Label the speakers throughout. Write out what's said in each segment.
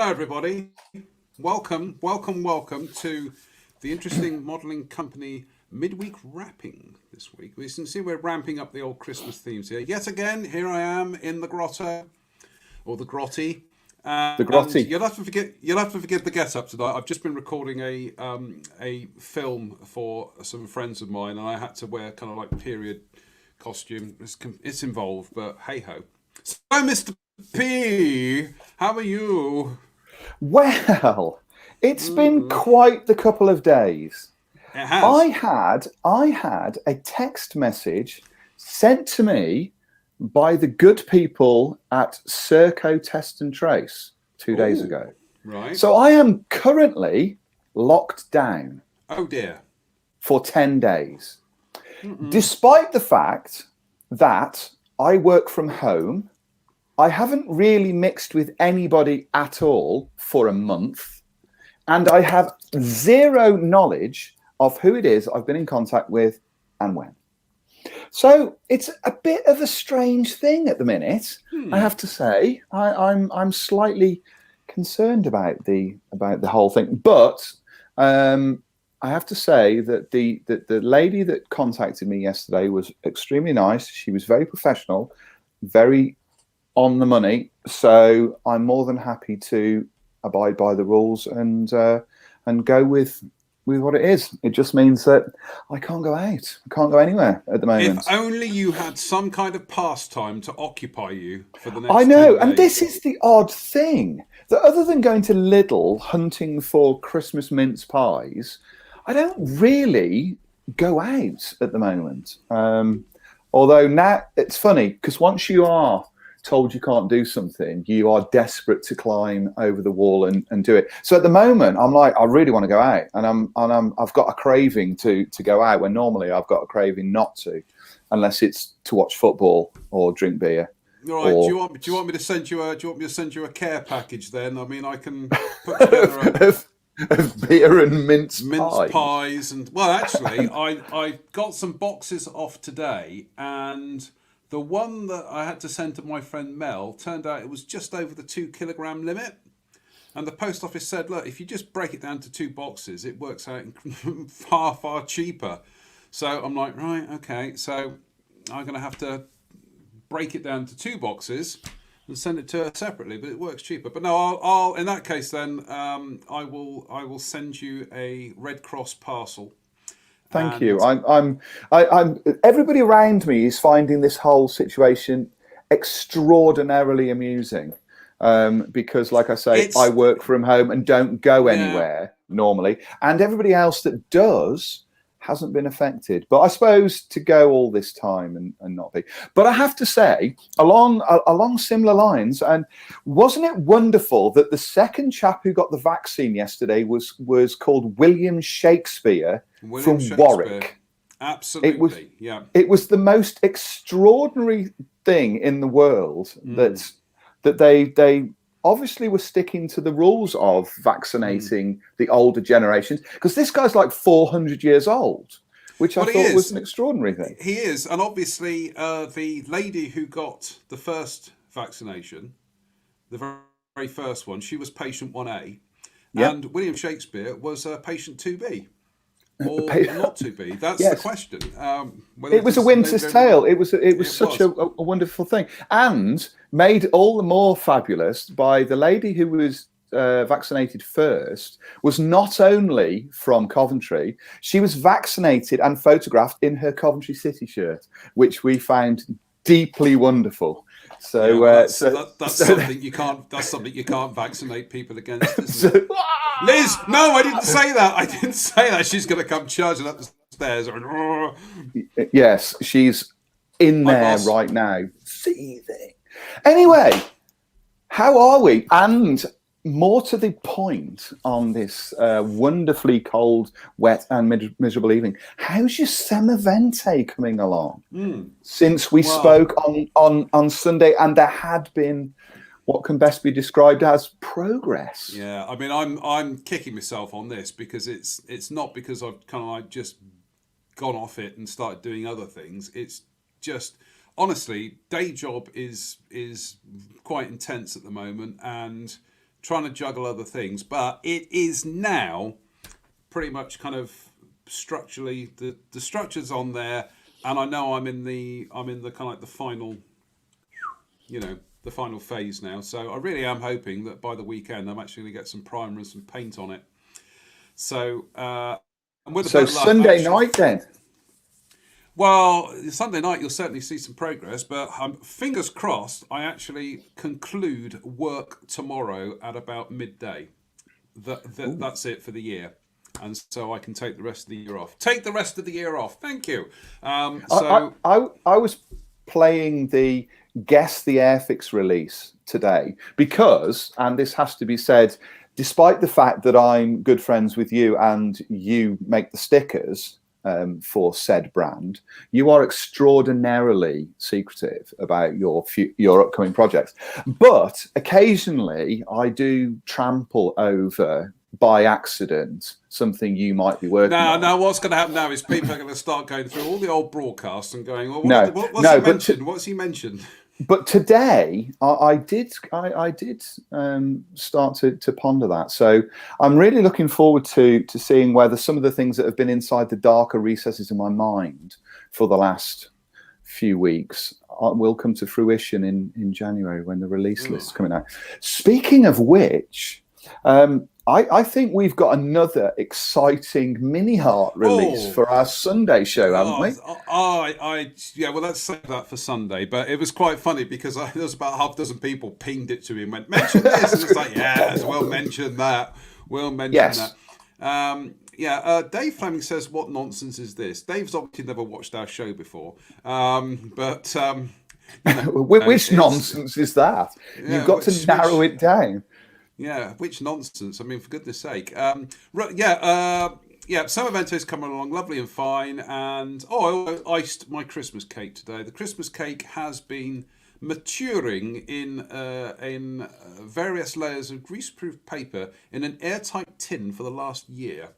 Speaker 1: Hello, everybody. Welcome to the interesting modelling company midweek wrapping this week. We can see we're ramping up the old Christmas themes here. Yet again, here I am in the grotto or the grotty.
Speaker 2: The
Speaker 1: And
Speaker 2: Grotty.
Speaker 1: you'll have to forgive the get up tonight. I've just been recording a film for some friends of mine, and I had to wear kind of like period costume. It's involved, but hey ho. So, Mr. P, how are you?
Speaker 2: Well, it's been
Speaker 1: Mm,
Speaker 2: quite the couple of days.
Speaker 1: it
Speaker 2: I
Speaker 1: has.
Speaker 2: had I had a text message sent to me by the good people at Serco Test and Trace 2 days
Speaker 1: Oh,
Speaker 2: ago.
Speaker 1: right.
Speaker 2: So I am currently locked down
Speaker 1: Oh dear.
Speaker 2: for 10 days,
Speaker 1: Mm-mm.
Speaker 2: despite the fact that I work from home. I haven't really mixed with anybody at all for a month, and I have zero knowledge of who it is I've been in contact with and when. So it's a bit of a strange thing at the minute. I
Speaker 1: Hmm.
Speaker 2: have to say, I'm slightly concerned about the whole thing, but um, I have to say that the lady that contacted me yesterday was extremely nice. She was very professional, very on the money. So I'm more than happy to abide by the rules and go with what it is. It just means that I can't go out. I can't go anywhere at the
Speaker 1: If
Speaker 2: moment.
Speaker 1: only you had some kind of pastime to occupy you for the
Speaker 2: I
Speaker 1: next
Speaker 2: know,
Speaker 1: 10
Speaker 2: and this
Speaker 1: days.
Speaker 2: is the odd thing that other than going to Lidl hunting for Christmas mince pies, I don't really go out at the moment. Although now it's funny because once you are told you can't do something, you are desperate to climb over the wall and do it. So at the moment, I'm like, I really want to go out, and I've got a craving to go out when normally I've got a craving not to, unless it's to watch football or drink beer
Speaker 1: All right. Do you
Speaker 2: or
Speaker 1: want? Do you want me to send you a? Do you want me to send you a care package? Then I mean, I can put together a
Speaker 2: of, of beer and mince
Speaker 1: mince
Speaker 2: pies.
Speaker 1: pies and well, actually, I got some boxes off today, and the one that I had to send to my friend Mel turned out it was just over the 2 kilogram limit. And the post office said, look, if you just break it down to two boxes, it works out far cheaper. So I'm like, right, okay. So I'm going to have to break it down to two boxes and send it to her separately, but it works cheaper. But no, I'll in that case then I will send you a Red Cross parcel.
Speaker 2: Thank you.
Speaker 1: And
Speaker 2: I'm. Everybody around me is finding this whole situation extraordinarily amusing, because, like I say, I
Speaker 1: it's
Speaker 2: work from home and don't go
Speaker 1: yeah.
Speaker 2: anywhere normally, and everybody else that does hasn't been affected. But I suppose to go all this time and not be. But I have to say, along similar lines, and wasn't it wonderful that the second chap who got the vaccine yesterday was called William Shakespeare
Speaker 1: William
Speaker 2: from
Speaker 1: Shakespeare.
Speaker 2: Warwick? It was
Speaker 1: Absolutely. Yeah.
Speaker 2: it was the most extraordinary thing in the world
Speaker 1: Mm,
Speaker 2: that they obviously were sticking to the rules of
Speaker 1: mm.
Speaker 2: vaccinating the older generations, because this guy's like 400 years old, which I
Speaker 1: Well, he
Speaker 2: thought was
Speaker 1: is.
Speaker 2: an extraordinary thing.
Speaker 1: He is, and obviously, the lady who got the first vaccination, the very first one, she was patient 1A,
Speaker 2: Yep.
Speaker 1: and William Shakespeare was patient 2B, or not 2B. That's the
Speaker 2: Yes.
Speaker 1: question. Whether
Speaker 2: It
Speaker 1: it
Speaker 2: was a
Speaker 1: is,
Speaker 2: winter's tale. It was
Speaker 1: it
Speaker 2: such
Speaker 1: was.
Speaker 2: a wonderful thing, and made all the more fabulous by the lady who was vaccinated first. Was not only from Coventry, she was vaccinated and photographed in her Coventry City shirt, which we found deeply wonderful.
Speaker 1: Yeah,
Speaker 2: So,
Speaker 1: well,
Speaker 2: so,
Speaker 1: that's
Speaker 2: so,
Speaker 1: something you can't. That's something you can't vaccinate people against, isn't it?
Speaker 2: so
Speaker 1: Liz, no, I didn't say that. I didn't say that. She's going to come charging up the stairs. "Oh,
Speaker 2: yes, she's in
Speaker 1: hi,
Speaker 2: there
Speaker 1: boss.
Speaker 2: right now, seething. Anyway, how are we? And more to the point on this wonderfully cold, wet, and miserable evening, how's your Semavente coming along?
Speaker 1: Mm.
Speaker 2: Since we
Speaker 1: Well,
Speaker 2: spoke on Sunday, and there had been what can best be described as progress.
Speaker 1: yeah. I mean, I'm kicking myself on this because it's not because I've kind of like just gone off it and started doing other things. It's just honestly, day job is quite intense at the moment, and trying to juggle other things, but it is now pretty much kind of structurally the structure's on there, and I know I'm in the kind of like the final, the final phase now. So I really am hoping that by the weekend I'm actually going to get some primer and some paint on it. So and with a bit of luck,
Speaker 2: Sunday night then.
Speaker 1: Well, Sunday night you'll certainly see some progress, but fingers crossed I actually conclude work tomorrow at about midday. That's it for the year. And so I can take the rest of the year off. Take the rest of the year off. Thank you.
Speaker 2: I was playing the Guess the Airfix release today because, and this has to be said, despite the fact that I'm good friends with you and you make the stickers for said brand, you are extraordinarily secretive about your upcoming projects. But occasionally I do trample over by accident something you might be working on.
Speaker 1: Now what's going to happen now is people are going to start going through all the old broadcasts and going, well, what's he mentioned?
Speaker 2: But today I did start to ponder that. So I'm really looking forward to seeing whether some of the things that have been inside the darker recesses of my mind for the last few weeks will come to fruition in January when the release list is coming out. Speaking of which, I think we've got another exciting mini heart release for our Sunday show, haven't we?
Speaker 1: Yeah, well, let's save that for Sunday. But it was quite funny because there was about half a dozen people pinged it to me and went, mention this. And it's like, yes, we'll mention that. We'll mention that. Dave Fleming says, what nonsense is this? Dave's obviously never watched our show before.
Speaker 2: Which nonsense is that? You've got to narrow it down.
Speaker 1: Yeah, which nonsense. I mean, for goodness sake. Some Evento's coming along lovely and fine. And, I iced my Christmas cake today. The Christmas cake has been maturing in various layers of greaseproof paper in an airtight tin for the last year.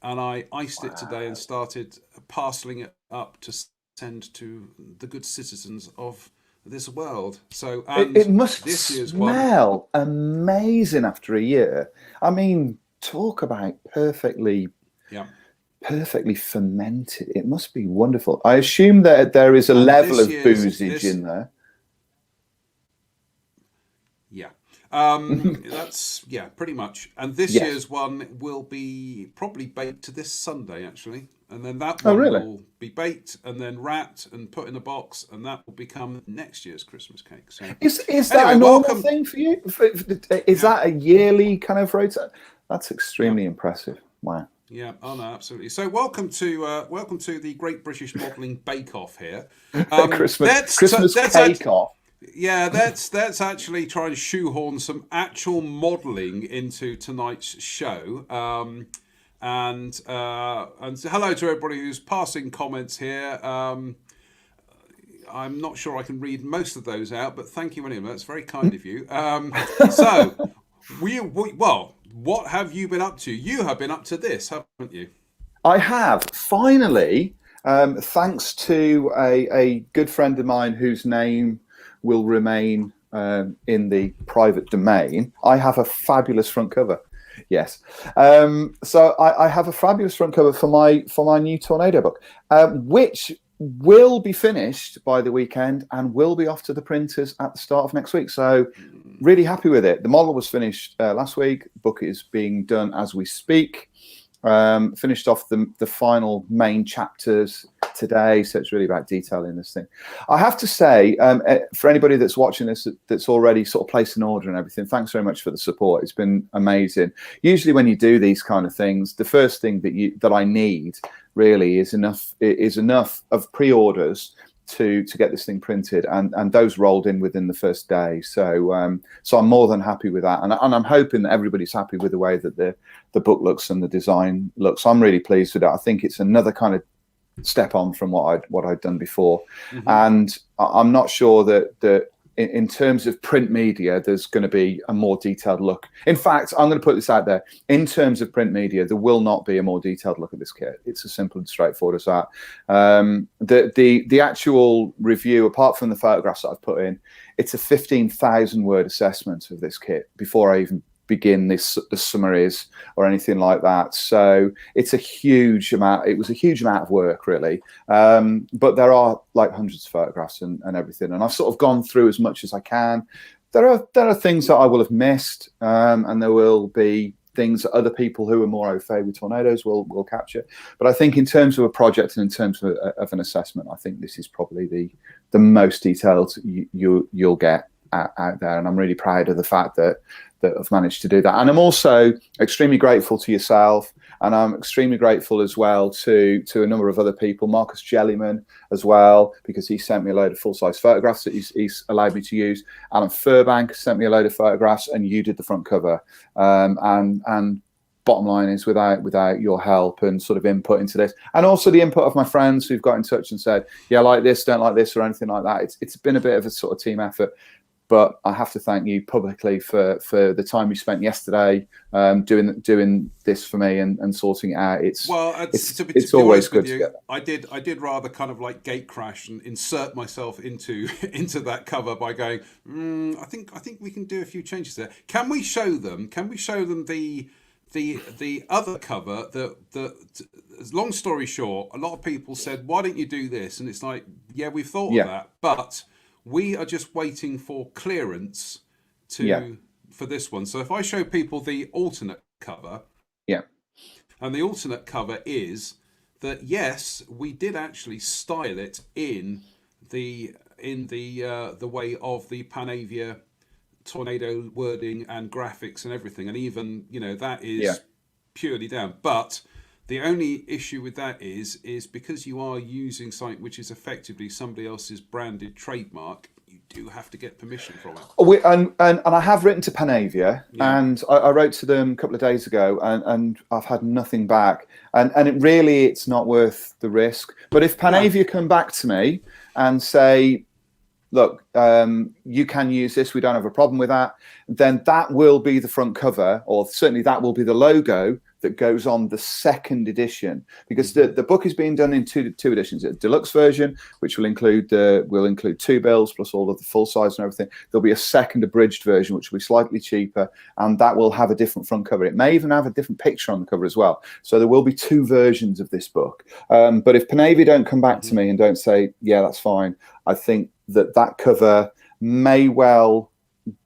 Speaker 1: And I iced it today and started parceling it up to send to the good citizens of this world. So
Speaker 2: it must smell amazing after a year. I mean, talk about perfectly fermented. It must be wonderful. I assume that there is a level of boozage in there.
Speaker 1: Yeah. That's pretty much. And this year's one will be probably baked this Sunday, actually. And then that one will be baked and then wrapped and put in a box, and that will become next year's Christmas cake. So,
Speaker 2: is that a normal thing for you? Is that a yearly kind of rotation? That's extremely impressive. Wow.
Speaker 1: Yeah. Oh no, absolutely. So welcome to the Great British Modelling Bake Off here.
Speaker 2: Christmas Cake Off.
Speaker 1: Yeah, that's actually trying to shoehorn some actual modelling into tonight's show. And hello to everybody who's passing comments here. I'm not sure I can read most of those out, but thank you anyway. That's very kind of you. So, what have you been up to? You have been up to this, haven't you?
Speaker 2: I have. Finally, thanks to a good friend of mine whose name will remain in the private domain, I have a fabulous front cover. Yes. So I have a fabulous front cover for my new Tornado book, which will be finished by the weekend and will be off to the printers at the start of next week. So really happy with it. The model was finished last week. Book is being done as we speak. Finished off the final main chapters today, so it's really about detailing this thing. I have to say, for anybody that's watching this that's already sort of placed an order and everything, thanks very much for the support. It's been amazing. Usually when you do these kind of things, the first thing that I need really is enough of pre-orders to get this thing printed, and those rolled in within the first day. So I'm more than happy with that, and I'm hoping that everybody's happy with the way that the book looks and the design looks. I'm really pleased with it. I think it's another kind of step on from what I'd done before, and I'm not sure that in terms of print media, there's going to be a more detailed look. In fact, I'm going to put this out there. In terms of print media, there will not be a more detailed look at this kit. It's as simple and straightforward as that. The actual review, apart from the photographs that I've put in, it's a 15,000 word assessment of this kit before begin the summaries or anything like that. So it's a huge amount. It was a huge amount of work, really. But there are like hundreds of photographs and everything, and I've sort of gone through as much as I can. There are things that I will have missed, and there will be things that other people who are more au fait with tornadoes will capture. But I think in terms of a project and in terms of an assessment, I think this is probably the most detailed you'll get out there. And I'm really proud of the fact that I've managed to do that. And I'm also extremely grateful to yourself. And I'm extremely grateful as well to a number of other people, Marcus Jellyman as well, because he sent me a load of full-size photographs that he's allowed me to use. Alan Furbank sent me a load of photographs, and you did the front cover. And bottom line is, without your help and sort of input into this, and also the input of my friends who've got in touch and said, yeah, I like this, don't like this, or anything like that. It's been a bit of a sort of team effort. But I have to thank you publicly for the time you spent yesterday doing this for me and sorting it out. It's always good to get that.
Speaker 1: I did rather kind of like gate crash and insert myself into that cover by going, I think we can do a few changes there. Can we show them the other cover that long story short, a lot of people said, why don't you do this? And it's like, yeah, we've thought of that, but we are just waiting for clearance for this one. So if I show people the alternate cover, and the alternate cover is that, yes, we did actually style it in the way of the Panavia tornado wording and graphics and everything, and even that is purely down. But the only issue with that is because you are using something which is effectively somebody else's branded trademark, you do have to get permission from it.
Speaker 2: And I have written to Panavia, and I wrote to them a couple of days ago, and I've had nothing back. And it's not worth the risk. But if Panavia come back to me and say, look, you can use this, we don't have a problem with that, then that will be the front cover, or certainly that will be the logo that goes on the second edition, because the book is being done in two editions. A deluxe version, which will include two bills plus all of the full size and everything. There'll be a second abridged version, which will be slightly cheaper, and that will have a different front cover. It may even have a different picture on the cover as well. So there will be two versions of this book. But if Panavia don't come back to me and don't say, yeah, that's fine, I think that cover may well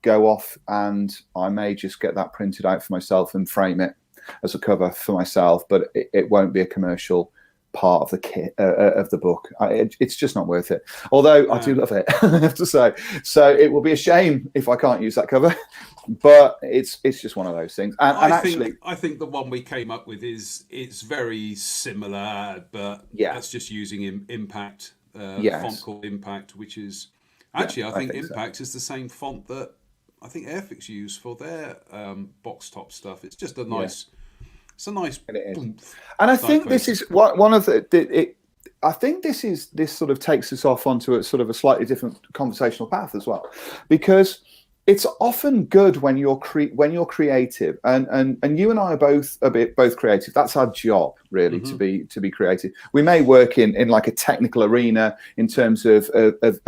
Speaker 2: go off, and I may just get that printed out for myself and frame it as a cover for myself, but it won't be a commercial part of the kit of the book. It's just not worth it. Although I do love it, I have to say. So it will be a shame if I can't use that cover, but it's just one of those things. And
Speaker 1: I think the one we came up with it's very similar, but that's just using Impact, font called Impact, which is actually I think Impact is the same font that I think Airfix use for their box top stuff. It's just a nice. It's a nice.
Speaker 2: It is. And I think this is one of I think this sort of takes us off onto a sort of a slightly different conversational path as well, because it's often good when you're creative, and you and I are both creative. That's our job, really, to be creative. We may work in like a technical arena in terms of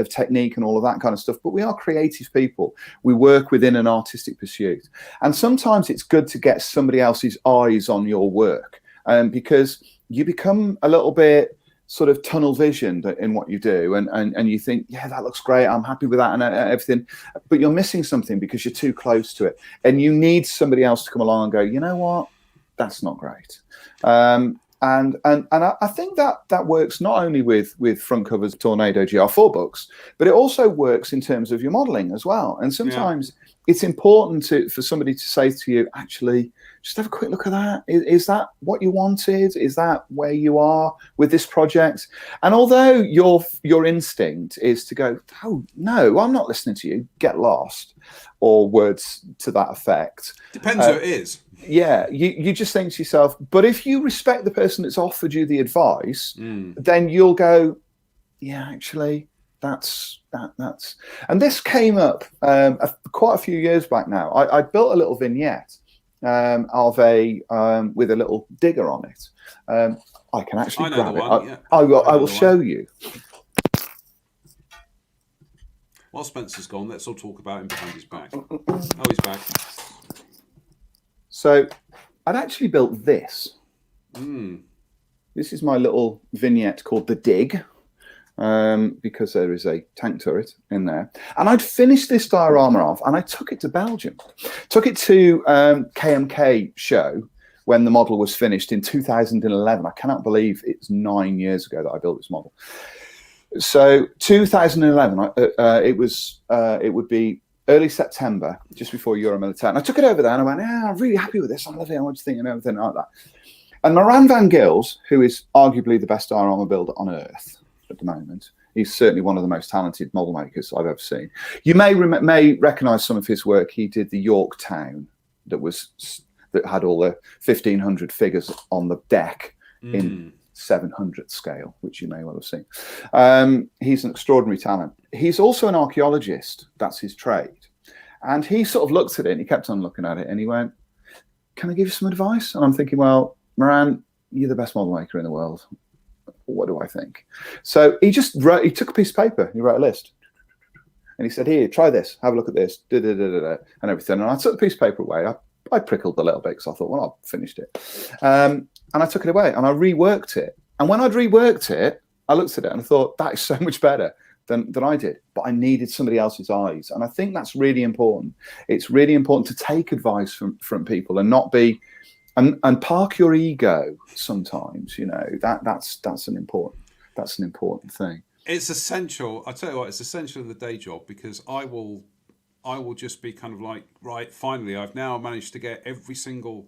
Speaker 2: technique and all of that kind of stuff, but we are creative people. We work within an artistic pursuit, and sometimes it's good to get somebody else's eyes on your work, because you become a little bit sort of tunnel visioned in what you do, and you think, yeah, that looks great, I'm happy with that and everything, but you're missing something because you're too close to it, and you need somebody else to come along and go, you know what, that's not great. And I think that works not only with front covers of Tornado GR4 books, but it also works in terms of your modeling as well. And sometimes it's important for somebody to say to you, actually, just have a quick look at that. Is that what you wanted? Is that where you are with this project? And although your instinct is to go, oh, no, I'm not listening to you, get lost, or words to that effect.
Speaker 1: Depends who it is.
Speaker 2: Yeah, you just think to yourself, but if you respect the person that's offered you the advice, then you'll go, yeah, actually, that's. And this came up quite a few years back now. I built a little vignette of with a little digger on it. I can actually grab it. I will show you.
Speaker 1: While Spencer's gone, let's all talk about him behind his back. Oh, he's back.
Speaker 2: So I'd actually built this.
Speaker 1: Mm.
Speaker 2: This is my little vignette called The Dig, because there is a tank turret in there. And I'd finished this diorama off, and I took it to Belgium. Took it to KMK show when the model was finished in 2011. I cannot believe it's 9 years ago that I built this model. So 2011, it would be early September, just before Euromilitaire. And I took it over there and I went, I'm really happy with this. I love it. I want to think and everything like that. And Moran van Gils, who is arguably the best diorama builder on earth at the moment, he's certainly one of the most talented model makers I've ever seen. You may recognise some of his work. He did the Yorktown that had all the 1,500 figures on the deck in 700 scale, which you may well have seen. He's an extraordinary talent. He's also an archaeologist. That's his trade. And he sort of looked at it and he kept on looking at it and he went, can I give you some advice? And I'm thinking, well, Moran, you're the best model maker in the world. What do I think? So he took a piece of paper, he wrote a list. And he said, here, try this, have a look at this, and everything. And I took the piece of paper away. I prickled a little bit because I thought, well, I've finished it. And I took it away and I reworked it. And when I'd reworked it, I looked at it and I thought, that is so much better than I did. But I needed somebody else's eyes. And I think that's really important. It's really important to take advice from people and not be, and park your ego sometimes, that's an important thing.
Speaker 1: It's essential. I tell you what, it's essential in the day job, because I will just be kind of like, right, finally, I've now managed to get every single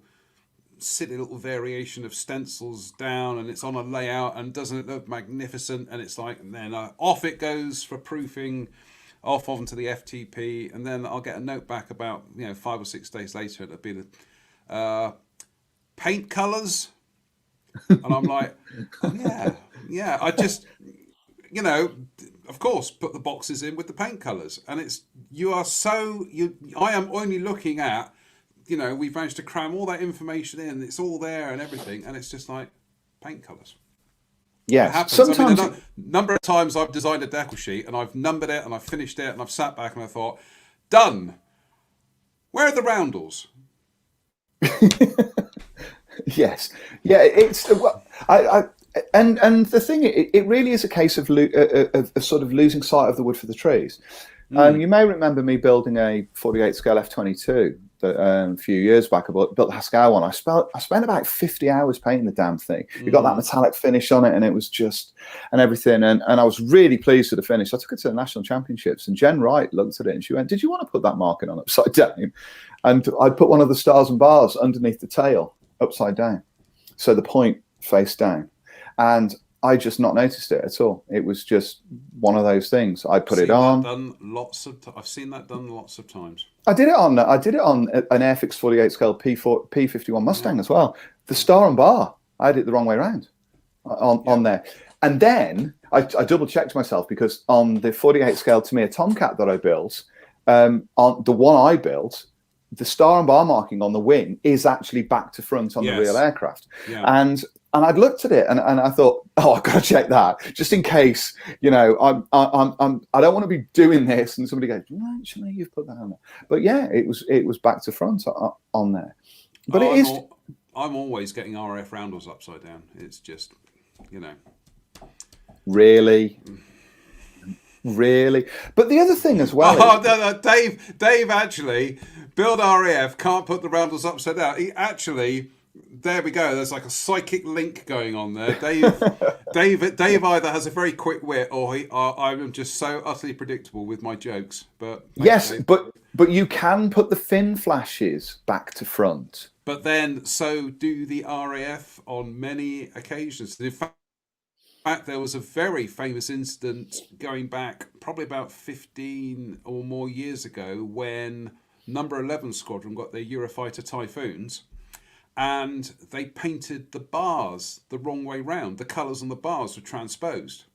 Speaker 1: silly little variation of stencils down, and it's on a layout, and doesn't it look magnificent? And it's like, and then off it goes for proofing, off onto the FTP, and then I'll get a note back about 5 or 6 days later. It'll be the paint colours, and I'm like, oh, yeah. I just, of course, put the boxes in with the paint colours, and I am only looking at, we've managed to cram all that information in, it's all there and everything, and it's just like paint colours.
Speaker 2: Yeah,
Speaker 1: sometimes. I mean, number of times I've designed a decal sheet and I've numbered it and I've finished it and I've sat back and I thought, done. Where are the roundels?
Speaker 2: Yes, yeah. It's and the thing, it really is a case of sort of losing sight of the wood for the trees. You may remember me building a 48 scale F22 a few years back. I built the Haskell one. I spent about 50 hours painting the damn thing. You got that metallic finish on it, and it was just and everything. And I was really pleased with the finish. I took it to the national championships, and Jen Wright looked at it and she went, "Did you want to put that marking on upside down?" And I put one of the stars and bars underneath the tail upside down, so the point faced down. And I just not noticed it at all. It was just one of those things. I put it on.
Speaker 1: I've seen that done lots of times.
Speaker 2: I did it on an Airfix 48 scale P51 Mustang as well. The star and bar, I had it the wrong way around on there. And then I double checked myself, because on the 48 scale Tamiya Tomcat that I built, on the one I built, the star and bar marking on the wing is actually back to front on the real aircraft. Yeah. And I'd looked at it and I thought, oh, I've got to check that just in case, I don't want to be doing this and somebody goes, no, actually, you've put that on there. But yeah, it was back to front on there. But
Speaker 1: I'm always getting RF roundels upside down. It's just,
Speaker 2: Really? But the other thing as well.
Speaker 1: No, Dave actually, build RAF, can't put the roundels upside down. He actually. There we go. There's like a psychic link going on there. Dave either has a very quick wit, or I'm just so utterly predictable with my jokes. But
Speaker 2: yes, but you can put the fin flashes back to front.
Speaker 1: But then, so do the RAF on many occasions. In fact, there was a very famous incident going back probably about 15 or more years ago when Number 11 Squadron got their Eurofighter Typhoons. And they painted the bars the wrong way round. The colours on the bars were transposed.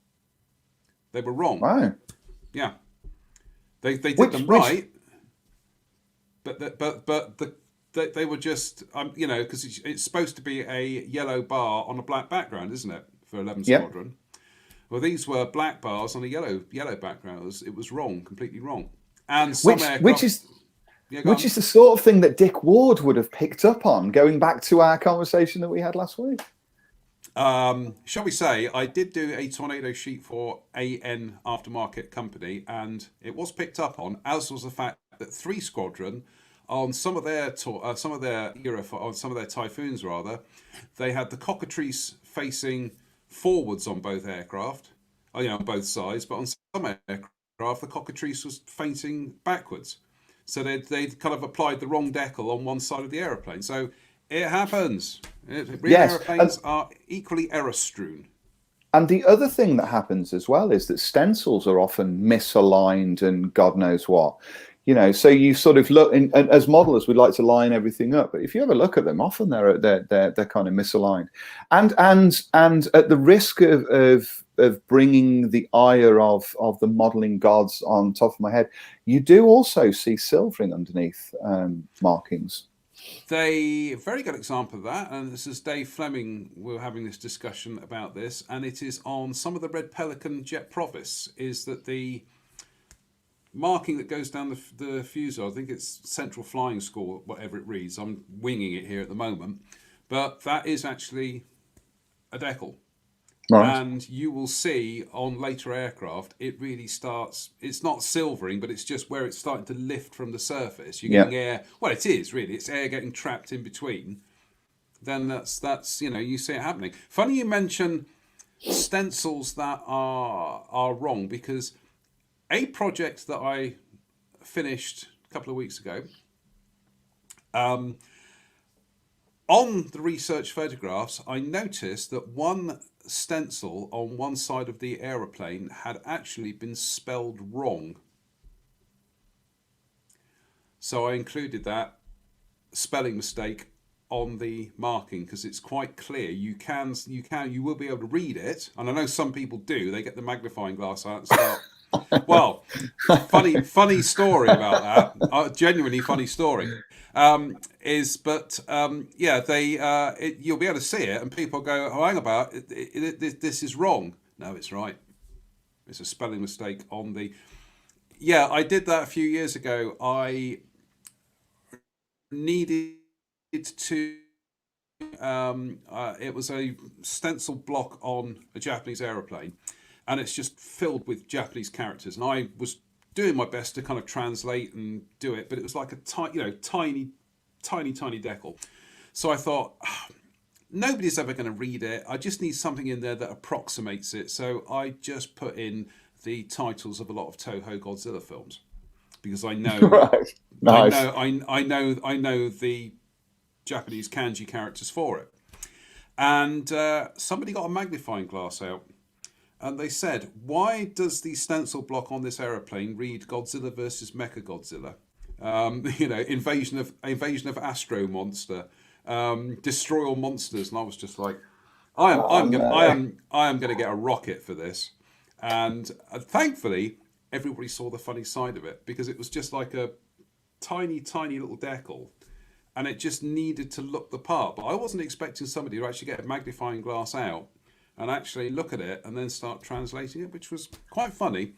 Speaker 1: They were wrong.
Speaker 2: Wow.
Speaker 1: Yeah. They did them right. But they were just, because it's supposed to be a yellow bar on a black background, isn't it, for 11 Squadron? Well, these were black bars on a yellow background. It was wrong, completely wrong. And some aircraft... Yeah, go
Speaker 2: Which
Speaker 1: on.
Speaker 2: is the sort of thing that Dick Ward would have picked up on, going back to our conversation that we had last week.
Speaker 1: Shall we say, I did do a tornado sheet for AN Aftermarket Company, and it was picked up on, as was the fact that 3 Squadron, on some of their on some of their Typhoons rather, they had the cockatrice facing forwards on both aircraft, on both sides, but on some aircraft the cockatrice was facing backwards. So they'd kind of applied the wrong decal on one side of the aeroplane. So it happens. Real
Speaker 2: Yes,
Speaker 1: aeroplanes are equally error strewn.
Speaker 2: and the other thing that happens as well is that stencils are often misaligned and God knows what. So you sort of look, and as modelers, we like to line everything up. But if you ever look at them, often they're kind of misaligned, and at the risk of bringing the ire of the modeling gods on top of my head, you do also see silvering underneath markings.
Speaker 1: Very good example of that, and this is Dave Fleming. We were having this discussion about this, and it is on some of the Red Pelican jet provis. Is that the marking that goes down the fuselage? I think it's Central Flying School, whatever it reads. I'm winging it here at the moment, but that is actually a decal.
Speaker 2: Right.
Speaker 1: And you will see on later aircraft, it really starts, it's not silvering, but it's just where it's starting to lift from the surface. You're getting air, well, it is really, it's air getting trapped in between. Then that's you see it happening. Funny you mention stencils that are wrong, because a project that I finished a couple of weeks ago, on the research photographs, I noticed that one stencil on one side of the aeroplane had actually been spelled wrong. So I included that spelling mistake on the marking because it's quite clear. You will be able to read it, and I know some people do. They get the magnifying glass out and start. Well, funny story about that. Genuinely funny story. You'll be able to see it, and people go, "Oh, hang about, this is wrong." No, it's right. It's a spelling mistake on the. Yeah, I did that a few years ago. I needed to. It was a stencil block on a Japanese aeroplane, and it's just filled with Japanese characters. And I was doing my best to kind of translate and do it, but it was like a tiny decal. So I thought, nobody's ever going to read it. I just need something in there that approximates it. So I just put in the titles of a lot of Toho Godzilla films because I know,
Speaker 2: Right. Nice.
Speaker 1: I know the Japanese kanji characters for it. And somebody got a magnifying glass out. And they said, why does the stencil block on this aeroplane read Godzilla versus Mechagodzilla? Invasion of Astro Monster, Destroy All Monsters, and I was just like, I am going to get a rocket for this. And thankfully, everybody saw the funny side of it because it was just like a tiny little decal, and it just needed to look the part. But I wasn't expecting somebody to actually get a magnifying glass out and actually look at it and then start translating it, which was quite funny.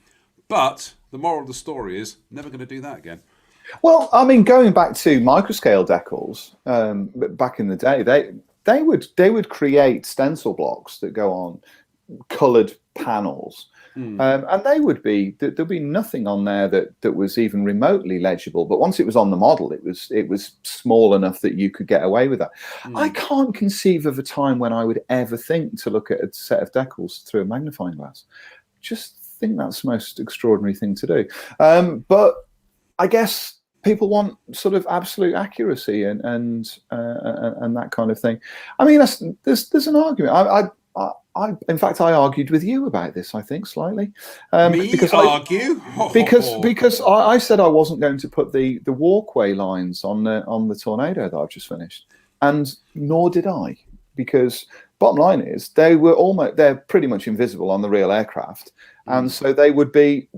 Speaker 1: But the moral of the story is never going to do that again.
Speaker 2: Well, I mean, going back to microscale decals, back in the day, they would create stencil blocks that go on coloured panels, and there'd be nothing on there that was even remotely legible. But once it was on the model, it was small enough that you could get away with that. I can't conceive of a time when I would ever think to look at a set of decals through a magnifying glass. Just think that's the most extraordinary thing to do. But I guess people want sort of absolute accuracy and that kind of thing. I mean, there's an argument. In fact, I argued with you about this. I think slightly. Because I said I wasn't going to put the walkway lines on the Tornado that I've just finished, and nor did I, because bottom line is they're pretty much invisible on the real aircraft, and so they would be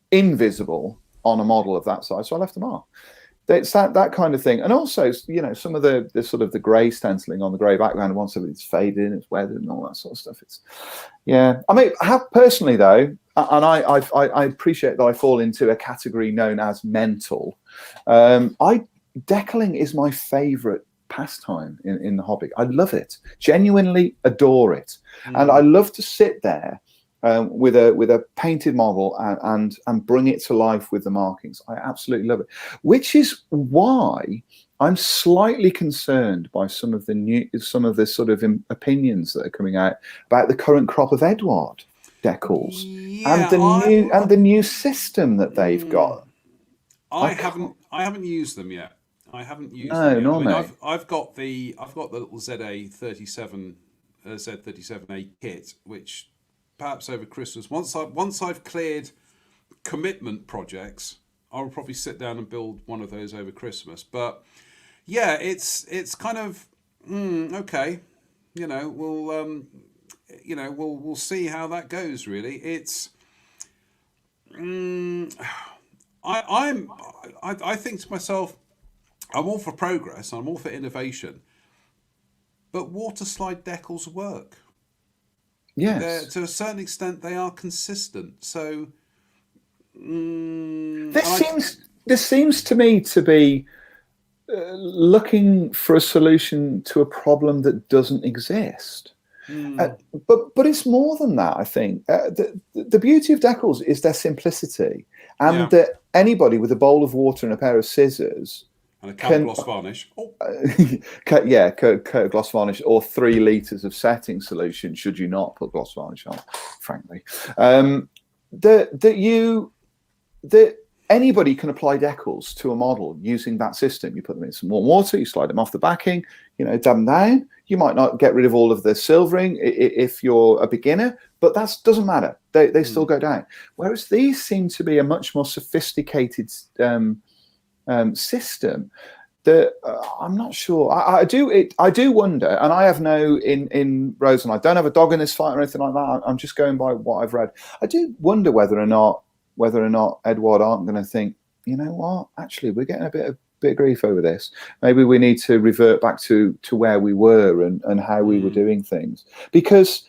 Speaker 2: invisible on a model of that size. So I left them off. it's that kind of thing. And also, some of the sort of the grey stenciling on the grey background, once it's faded in, it's weathered and all that sort of stuff. Yeah. I mean, personally though, and I appreciate that I fall into a category known as mental. Decaling is my favourite pastime in the hobby. I love it, genuinely adore it, and I love to sit there with a painted model and bring it to life with the markings. I absolutely love it, which is why I'm slightly concerned by some of the sort of opinions that are coming out about the current crop of Edward decals and the new system that they've got.
Speaker 1: I haven't used them yet. I haven't used
Speaker 2: No,
Speaker 1: them yet.
Speaker 2: nor
Speaker 1: I mean,
Speaker 2: me.
Speaker 1: I've got the little Z37 Z37A kit, which perhaps over Christmas, once I've cleared commitment projects, I'll probably sit down and build one of those over Christmas. But yeah, it's kind of okay. We'll see how that goes. Really, it's. I think to myself, I'm all for progress. I'm all for innovation. But water slide decals work.
Speaker 2: Yes.
Speaker 1: To a certain extent, they are consistent. So
Speaker 2: this seems to me to be looking for a solution to a problem that doesn't exist. But it's more than that. I think the beauty of decals is their simplicity, and that anybody with a bowl of water and a pair of scissors
Speaker 1: and a can gloss varnish.
Speaker 2: Gloss varnish, or 3 litres of setting solution. Should you not put gloss varnish on, frankly, that anybody can apply decals to a model using that system. You put them in some warm water, you slide them off the backing, dab them down. You might not get rid of all of the silvering if you're a beginner, but that doesn't matter. They still go down. Whereas these seem to be a much more sophisticated system that I'm not sure. I do wonder, and I have no in Rose, and I don't have a dog in this fight or anything like that. I'm just going by what I've read. I do wonder whether or not Edward aren't going to think, you know what, actually we're getting a bit of grief over this. Maybe we need to revert back to where we were and how we were doing things. Because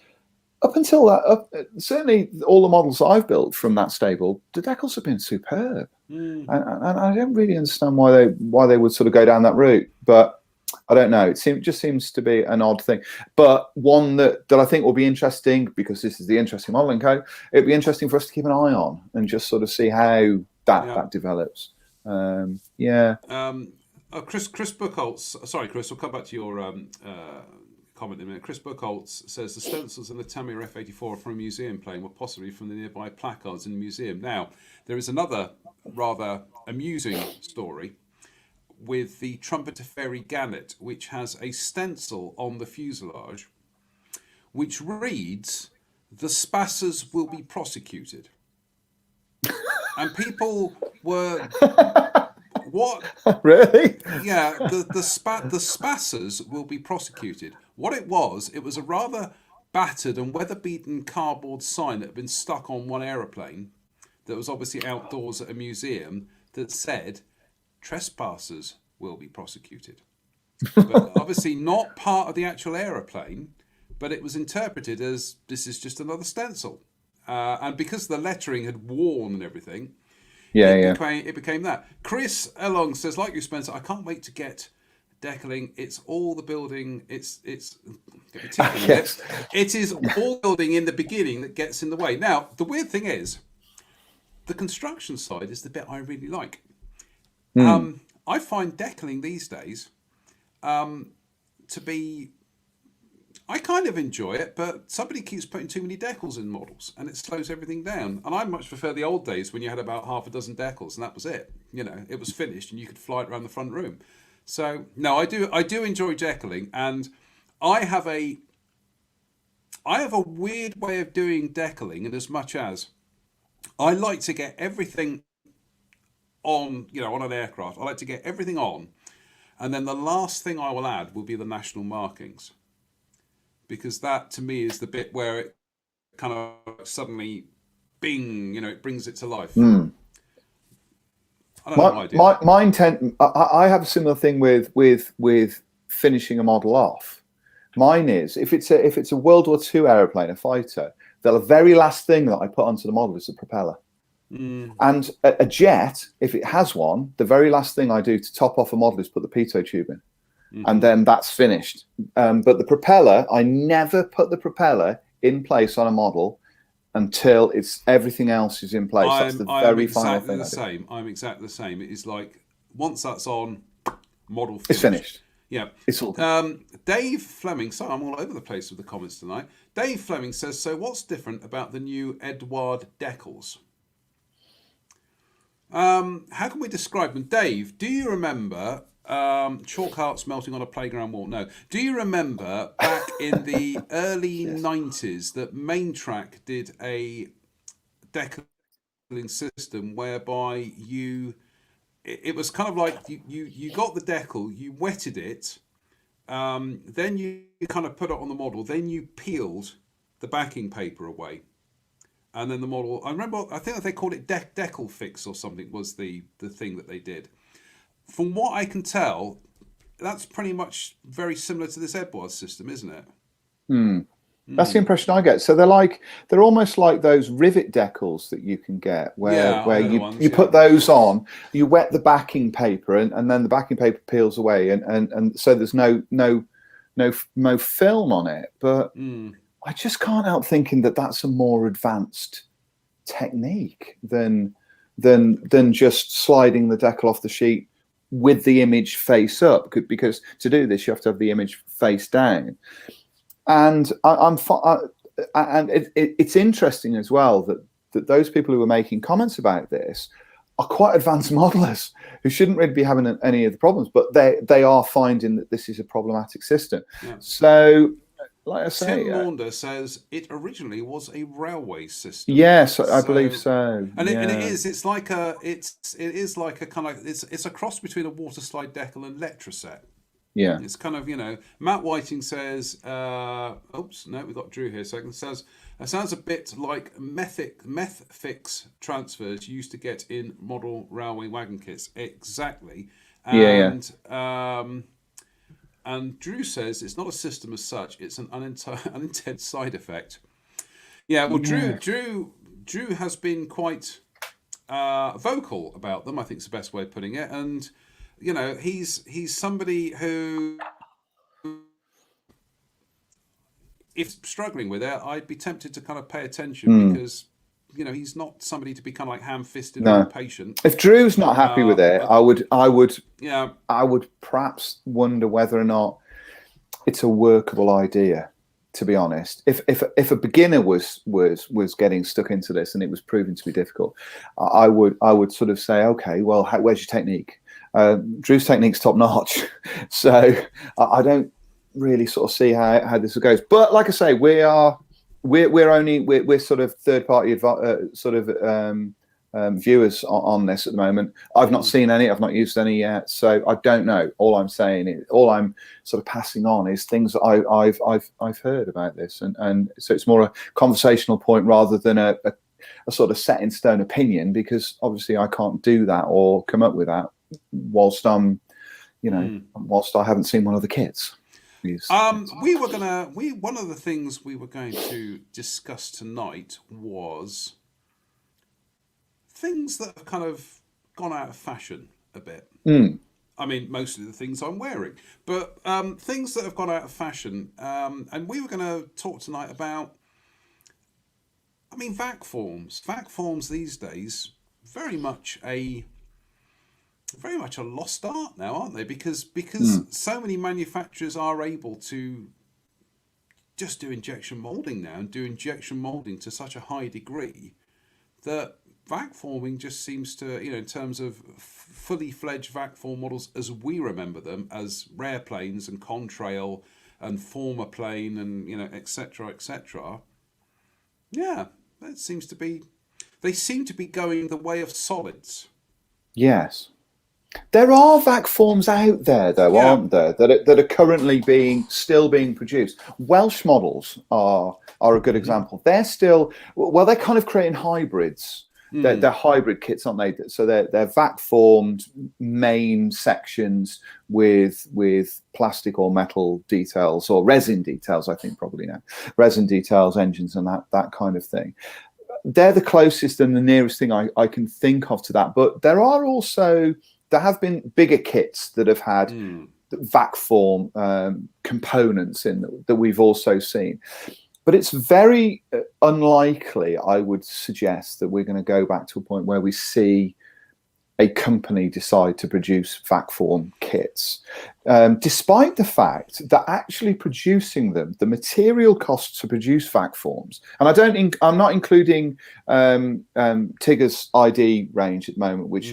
Speaker 2: up until that, certainly all the models I've built from that stable, the decals have been superb. And I don't really understand why they would sort of go down that route. But I don't know. It just seems to be an odd thing. But one that I think will be interesting, because this is the interesting modelling code, it'd be interesting for us to keep an eye on and just sort of see how that develops.
Speaker 1: Chris Buchholz, sorry, Chris, we'll come back to your comment in a minute. Chris Buchholz says the stencils in the Tamiya F84 are from a museum plane, or possibly from the nearby placards in the museum. Now, there is another rather amusing story with the Trumpeter Ferry Gannet, which has a stencil on the fuselage which reads, "The Spassers will be prosecuted." And people were, what?
Speaker 2: Really?
Speaker 1: Yeah, the Spassers will be prosecuted. What it was a rather battered and weather-beaten cardboard sign that had been stuck on one aeroplane that was obviously outdoors at a museum that said, "Trespassers will be prosecuted." But obviously not part of the actual aeroplane, but it was interpreted as, this is just another stencil. And because the lettering had worn and everything, it became that. Chris Elong says, like you, Spencer, I can't wait to get decaling. It's all the building. It's
Speaker 2: yes.
Speaker 1: It is all building in the beginning that gets in the way. Now, the weird thing is, the construction side is the bit I really like. I find decaling these days to be, I kind of enjoy it, but somebody keeps putting too many decals in models and it slows everything down. And I much prefer the old days when you had about half a dozen decals and that was it. It was finished and you could fly it around the front room. So no, I do enjoy decaling, and I have a weird way of doing decaling, in as much as I like to get everything on, on an aircraft. I like to get everything on, and then the last thing I will add will be the national markings, because that to me is the bit where it kind of suddenly, bing, it brings it to life. I don't know why I do that.
Speaker 2: My intent, I have a similar thing with finishing a model off. Mine is if it's a World War II aeroplane, a fighter, the very last thing that I put onto the model is the propeller. And a jet, if it has one, the very last thing I do to top off a model is put the pitot tube in, and then that's finished. But the propeller, I never put the propeller in place on a model until everything else is in place. That's the very final thing.
Speaker 1: I'm exactly the same. It is like once that's on, model finished.
Speaker 2: It's finished.
Speaker 1: Yeah.
Speaker 2: It's all
Speaker 1: Dave Fleming, sorry, I'm all over the place with the comments tonight. Dave Fleming says, so what's different about the new Edward decals? How can we describe them? Dave, do you remember chalk hearts melting on a playground wall? No. Do you remember back in the early 90s that Main Track did a decaling system whereby it was kind of like you got the decal, you wetted it, then you kind of put it on the model, then you peeled the backing paper away. And then the model, I think they called it decal fix or something was the thing that they did. From what I can tell, that's pretty much very similar to this Edwards system, isn't it?
Speaker 2: That's the impression I get. So they're almost like those rivet decals that you can get where you put those on, you wet the backing paper and then the backing paper peels away and so there's no film on it. But I just can't help thinking that that's a more advanced technique than just sliding the decal off the sheet with the image face up, because to do this you have to have the image face down. And it's interesting as well that those people who are making comments about this are quite advanced modelers who shouldn't really be having any of the problems, but they are finding that this is a problematic system. Yeah. So, like I say,
Speaker 1: Tim Maunder says it originally was a railway system.
Speaker 2: Yes, I believe so.
Speaker 1: And it is. It's like a kind of it's a cross between a water slide decal and Letraset.
Speaker 2: Yeah,
Speaker 1: it's kind of, Matt Whiting says, oops, no, we've got Drew here. So it sounds a bit like meth fix transfers you used to get in model railway wagon kits. Exactly. And, and Drew says it's not a system as such. It's an unintended side effect. Yeah, well, Drew has been quite vocal about them, I think is the best way of putting it. And, he's somebody who, if struggling with it, I'd be tempted to kind of pay attention because, he's not somebody to be kind of like ham-fisted or patient.
Speaker 2: If Drew's not happy with it, I would perhaps wonder whether or not it's a workable idea. To be honest, if a beginner was getting stuck into this and it was proving to be difficult, I would sort of say, okay, well, where's your technique? Drew's technique's top notch, so I don't really sort of see how this goes. But like I say, we're sort of third party viewers on this at the moment. I've not seen any, I've not used any yet, so I don't know. All I'm sort of passing on is things that I've heard about this, and so it's more a conversational point rather than a sort of set in stone opinion, because obviously I can't do that or come up with that whilst whilst I haven't seen one of the kits.
Speaker 1: One of the things we were going to discuss tonight was things that have kind of gone out of fashion a bit. I mean, mostly the things I'm wearing, but things that have gone out of fashion. And we were going to talk tonight about, vac forms. Vac forms these days, very much a lost art now, aren't they? Because so many manufacturers are able to just do injection molding now, and do injection molding to such a high degree that vac forming just seems to, in terms of fully fledged vac form models as we remember them, as rare planes and contrail and former plane and etc. Yeah, they seem to be going the way of solids.
Speaker 2: Yes. There are vac forms out there, though, aren't there, that are currently still being produced. Welsh models are a good example. They're kind of creating hybrids They're hybrid kits, aren't they? So they're vac formed main sections with plastic or metal details, or resin details, I think probably now, resin details, engines, and that kind of thing. They're the closest and the nearest thing I can think of to that. But there have been bigger kits that have had vac form components in that we've also seen. But it's very unlikely, I would suggest, that we're going to go back to a point where we see a company decide to produce vac form kits, despite the fact that actually producing them, the material costs to produce vac forms, and I'm not including Tigger's ID range at the moment, which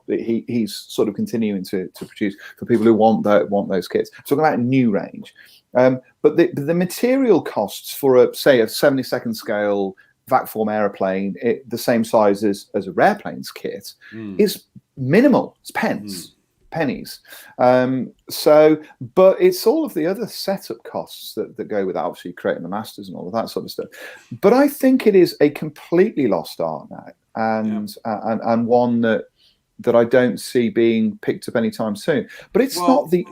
Speaker 2: he's sort of continuing to produce for people who want those kits. I'm talking about a new range, but the material costs for say a 72nd scale vac form aeroplane, the same size as a Rareplanes kit, is minimal. It's pennies. But it's all of the other setup costs that go with that, obviously creating the masters and all of that sort of stuff. But I think it is a completely lost art now, and one that I don't see being picked up anytime soon. But it's not the.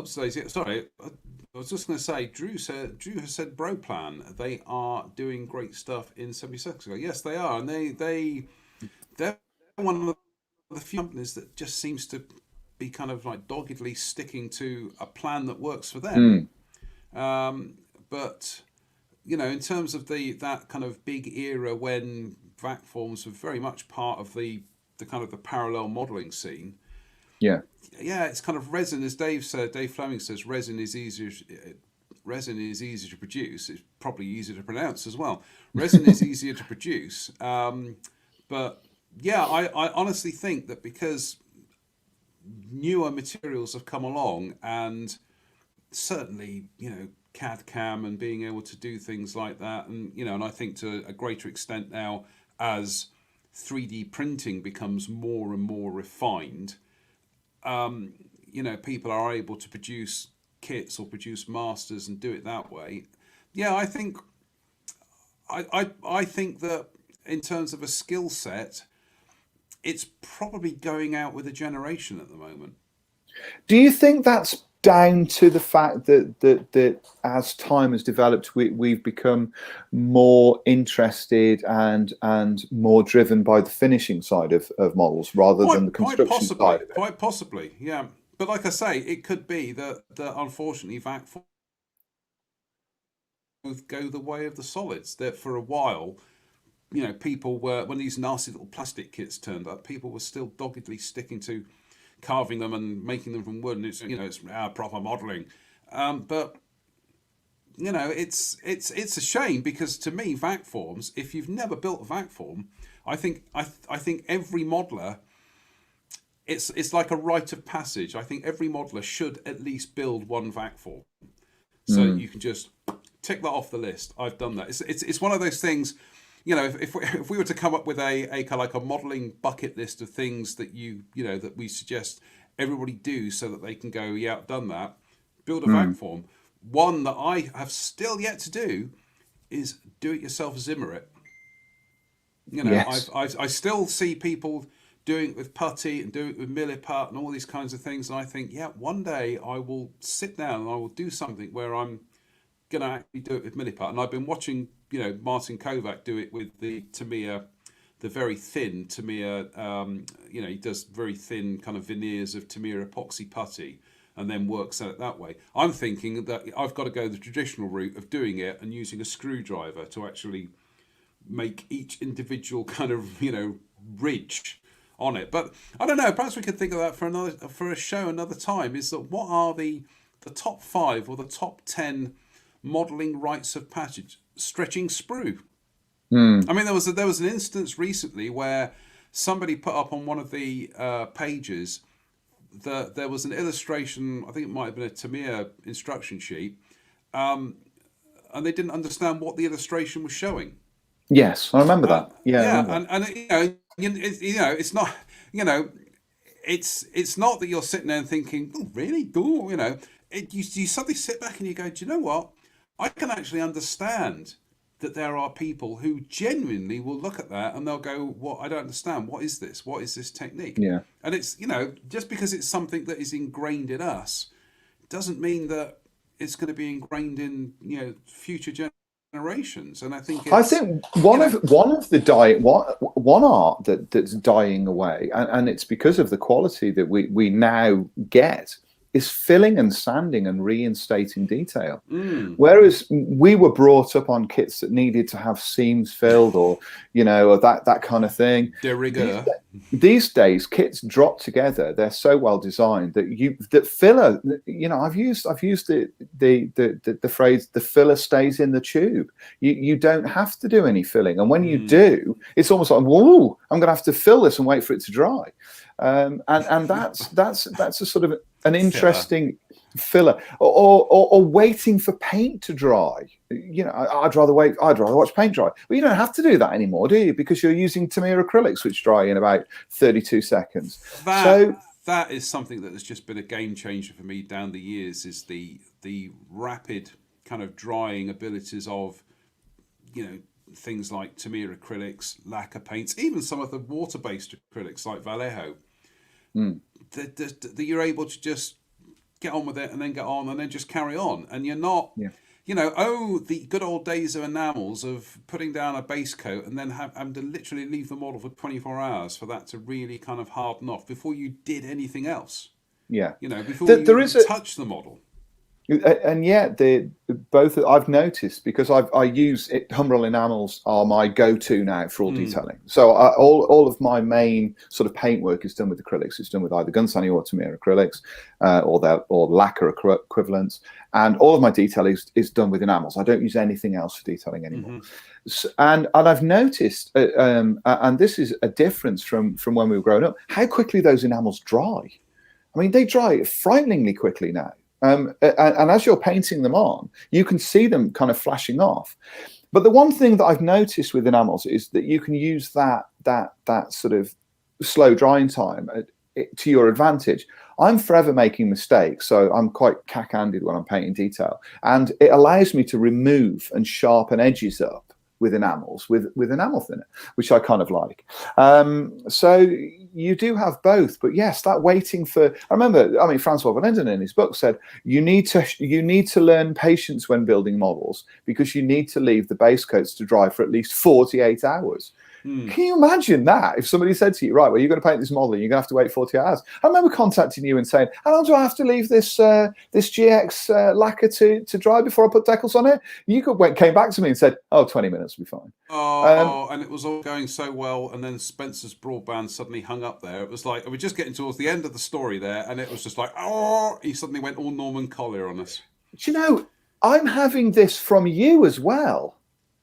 Speaker 1: Sorry. I was just going to say, Drew has said Broplan. They are doing great stuff in 76. Yes, they are, and they're one of the few companies that just seems to be kind of like doggedly sticking to a plan that works for them. But in terms of that kind of big era when vac forms were very much part of the kind of the parallel modelling scene. Yeah, it's kind of resin, as Dave Fleming says, resin is easier to produce. It's probably easier to pronounce as well. Resin is easier to produce. But yeah, I honestly think that because newer materials have come along, and certainly, CAD CAM and being able to do things like that, and I think to a greater extent now as 3D printing becomes more and more refined, people are able to produce kits or produce masters and do it that way. Yeah, I think that in terms of a skill set, it's probably going out with a generation at the moment.
Speaker 2: Do you think that's down to the fact that as time has developed, we've become more interested and more driven by the finishing side of models rather than the construction side of it?
Speaker 1: Quite possibly, yeah. But like I say, it could be that unfortunately vac forms go the way of the solids. That for a while, people were, when these nasty little plastic kits turned up, people were still doggedly sticking to carving them and making them from wood, and it's proper modelling. But it's a shame, because to me, vac forms, if you've never built a vac form, I think every modeler, it's like a rite of passage. I think every modeler should at least build one vac form, so you can just tick that off the list. I've done that. It's one of those things. If we were to come up with a kind of like a modelling bucket list of things that that we suggest everybody do so that they can go, yeah, I've done that, build a vac form. One that I have still yet to do is do it yourself Zimmer it.
Speaker 2: Yes.
Speaker 1: I still see people doing it with putty and doing it with milliput and all these kinds of things, and I think, yeah, one day I will sit down and I will do something where I'm going to actually do it with milliput. And I've been watching Martin Kovac do it with the Tamiya, the very thin Tamiya. He does very thin kind of veneers of Tamiya epoxy putty, and then works at it that way. I'm thinking that I've got to go the traditional route of doing it and using a screwdriver to actually make each individual kind of ridge on it. But I don't know. Perhaps we could think of that for a show another time. Is that what are the top 5 or the top 10 modelling rites of passage? Stretching sprue. I mean, there was an instance recently where somebody put up on one of the pages that there was an illustration. I think it might have been a Tamiya instruction sheet, and they didn't understand what the illustration was showing.
Speaker 2: Yes, I remember that.
Speaker 1: It's not it's not that you're sitting there and thinking, oh, really? You suddenly sit back and you go, do you know what? I can actually understand that there are people who genuinely will look at that and they'll go, "What? I don't understand. What is this? What is this technique?"
Speaker 2: Yeah.
Speaker 1: And it's, just because it's something that is ingrained in us doesn't mean that it's going to be ingrained in future generations. And I think
Speaker 2: I
Speaker 1: it's
Speaker 2: think one of the one art that's dying away, and it's because of the quality that we now get, is filling and sanding and reinstating detail. Whereas we were brought up on kits that needed to have seams filled, or or that kind of thing.
Speaker 1: de rigueur.
Speaker 2: These days, kits drop together. They're so well designed that filler. I've used the phrase "the filler stays in the tube." You don't have to do any filling, and when you do, it's almost like, "Whoa, I'm going to have to fill this and wait for it to dry." And that's a sort of an interesting filler, or waiting for paint to dry. I'd rather watch paint dry. Well, you don't have to do that anymore, do you? Because you're using Tamiya acrylics, which dry in about 32 seconds.
Speaker 1: That is something that has just been a game changer for me down the years, is the rapid kind of drying abilities of things like Tamiya acrylics, lacquer paints, even some of the water-based acrylics like Vallejo. That you're able to just get on with it and then get on and then just carry on, and you're not the good old days of enamels, of putting down a base coat and then having to literally leave the model for 24 hours for that to really kind of harden off before you did anything else, before you touch the model.
Speaker 2: And yet, both I've noticed, because I use it. Humbrol enamels are my go-to now for all detailing. So all of my main sort of paint work is done with acrylics. It's done with either Gunsani or Tamiya acrylics, or lacquer equivalents, and all of my detailing is done with enamels. I don't use anything else for detailing anymore. So, and I've noticed, and this is a difference from when we were growing up, how quickly those enamels dry. I mean, they dry frighteningly quickly now. And as you're painting them on, you can see them kind of flashing off. But the one thing that I've noticed with enamels is that you can use that sort of slow drying time to your advantage. I'm forever making mistakes, so I'm quite cack-handed when I'm painting detail, and it allows me to remove and sharpen edges up with enamels, with enamel thinner, which I kind of like. So you do have both, but yes, that waiting for. I mean, Francois Van Enden in his book said you need to learn patience when building models, because you need to leave the base coats to dry for at least 48 hours. Can you imagine that? If somebody said to you, right, well, you're going to paint this model and you're going to have to wait 40 hours. I remember contacting you and saying, how long do I have to leave this GX lacquer to dry before I put decals on it? You came back to me and said, 20 minutes will be fine.
Speaker 1: And it was all going so well, and then Spencer's broadband suddenly hung up there. It was like, we're just getting towards the end of the story there, and it was just like, he suddenly went all Norman Collier on us.
Speaker 2: Do you know, I'm having this from you as well.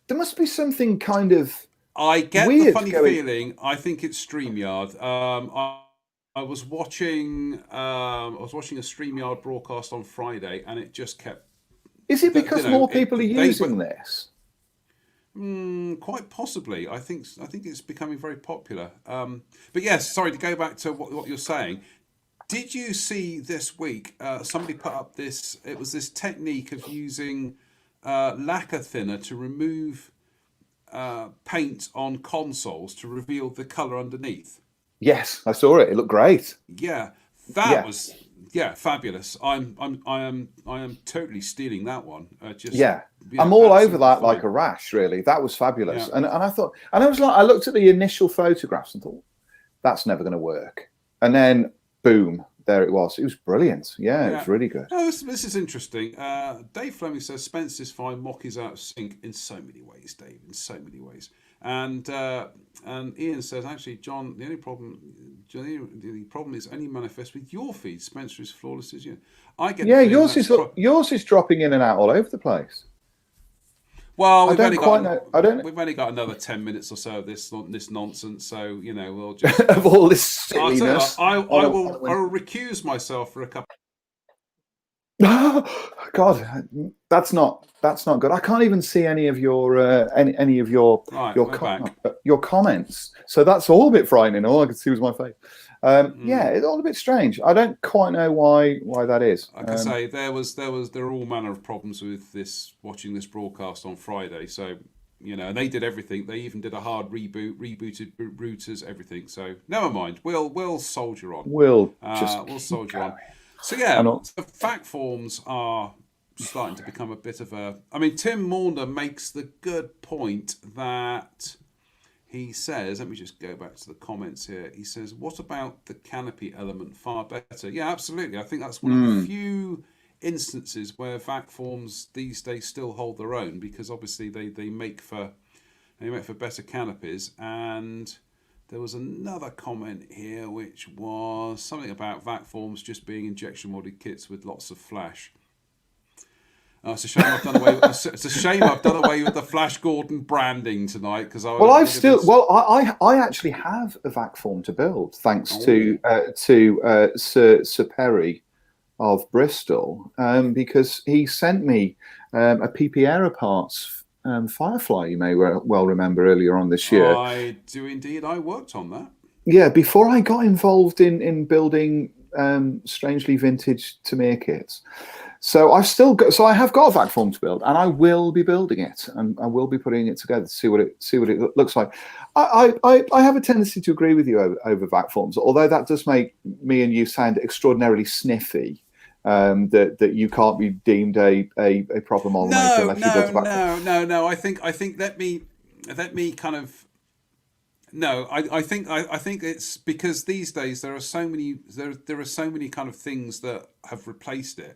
Speaker 2: There must be something kind of...
Speaker 1: I get the funny feeling. I think it's StreamYard. I was watching a StreamYard broadcast on Friday, and it just kept.
Speaker 2: Is it because more people are using this?
Speaker 1: Quite possibly. I think it's becoming very popular. But yes, sorry to go back to what you're saying. Did you see this week? Somebody put up this. It was this technique of using lacquer thinner to remove paint on consoles to reveal the color underneath.
Speaker 2: Yes, I saw it. It looked great.
Speaker 1: Yeah, that was fabulous. I am totally stealing that one.
Speaker 2: I'm all over that like a rash. Really, that was fabulous. Yeah. And I thought, and I was like, I looked at the initial photographs and thought, that's never going to work. And then, boom, there it was. It was brilliant. Yeah, it was really good.
Speaker 1: Oh, this is interesting. Dave Fleming says Spence is fine. Mock is out of sync in so many ways, Dave. In so many ways. And Ian says, actually, John, the only problem is only manifest with your feed. Spencer is flawless as you. I get. Yeah,
Speaker 2: yours is dropping in and out all over the place.
Speaker 1: Well, we've only got another 10 minutes or so of this nonsense, so we'll just
Speaker 2: of all this silliness.
Speaker 1: I will recuse myself for a couple.
Speaker 2: God, that's not good. I can't even see any of your your comments. So that's all a bit frightening. All I could see was my face. Yeah, it's all a bit strange. I don't quite know why that is.
Speaker 1: Like I say, there were all manner of problems with watching this broadcast on Friday. So You know, and they did everything. They even did a hard rebooted routers, everything. So never mind. We'll soldier on.
Speaker 2: We'll just
Speaker 1: We'll
Speaker 2: keep
Speaker 1: soldier on.
Speaker 2: going.
Speaker 1: So yeah,
Speaker 2: And all,
Speaker 1: so fact forms are starting to become a bit of a. I mean, Tim Maunder makes the good point that he says. Let me just go back to the comments here. He says, "What about the canopy element? Far better." Yeah, absolutely. I think that's one of the few instances where vac forms these days still hold their own, because obviously they make for better canopies. And there was another comment here which was something about vac forms just being injection molded kits with lots of flash. It's a shame I've done away. It's a shame I've done away with the Flash Gordon branding tonight, because I
Speaker 2: well, I actually have a vac form to build, thanks to Sir Perry of Bristol, because he sent me a PP Aero Parts Firefly. You may well remember earlier on this year.
Speaker 1: I do indeed. I worked on that.
Speaker 2: Yeah, before I got involved in building strangely vintage Tamiya kits. So I have got a vac form to build, and I will be building it, and I will be putting it together to see what it looks like. I have a tendency to agree with you over vac forms, although that does make me and you sound extraordinarily sniffy. That you can't be deemed a proper model maker unless you build a vac form.
Speaker 1: No. I think let me kind of. No, I think it's because these days there are so many kind of things that have replaced it.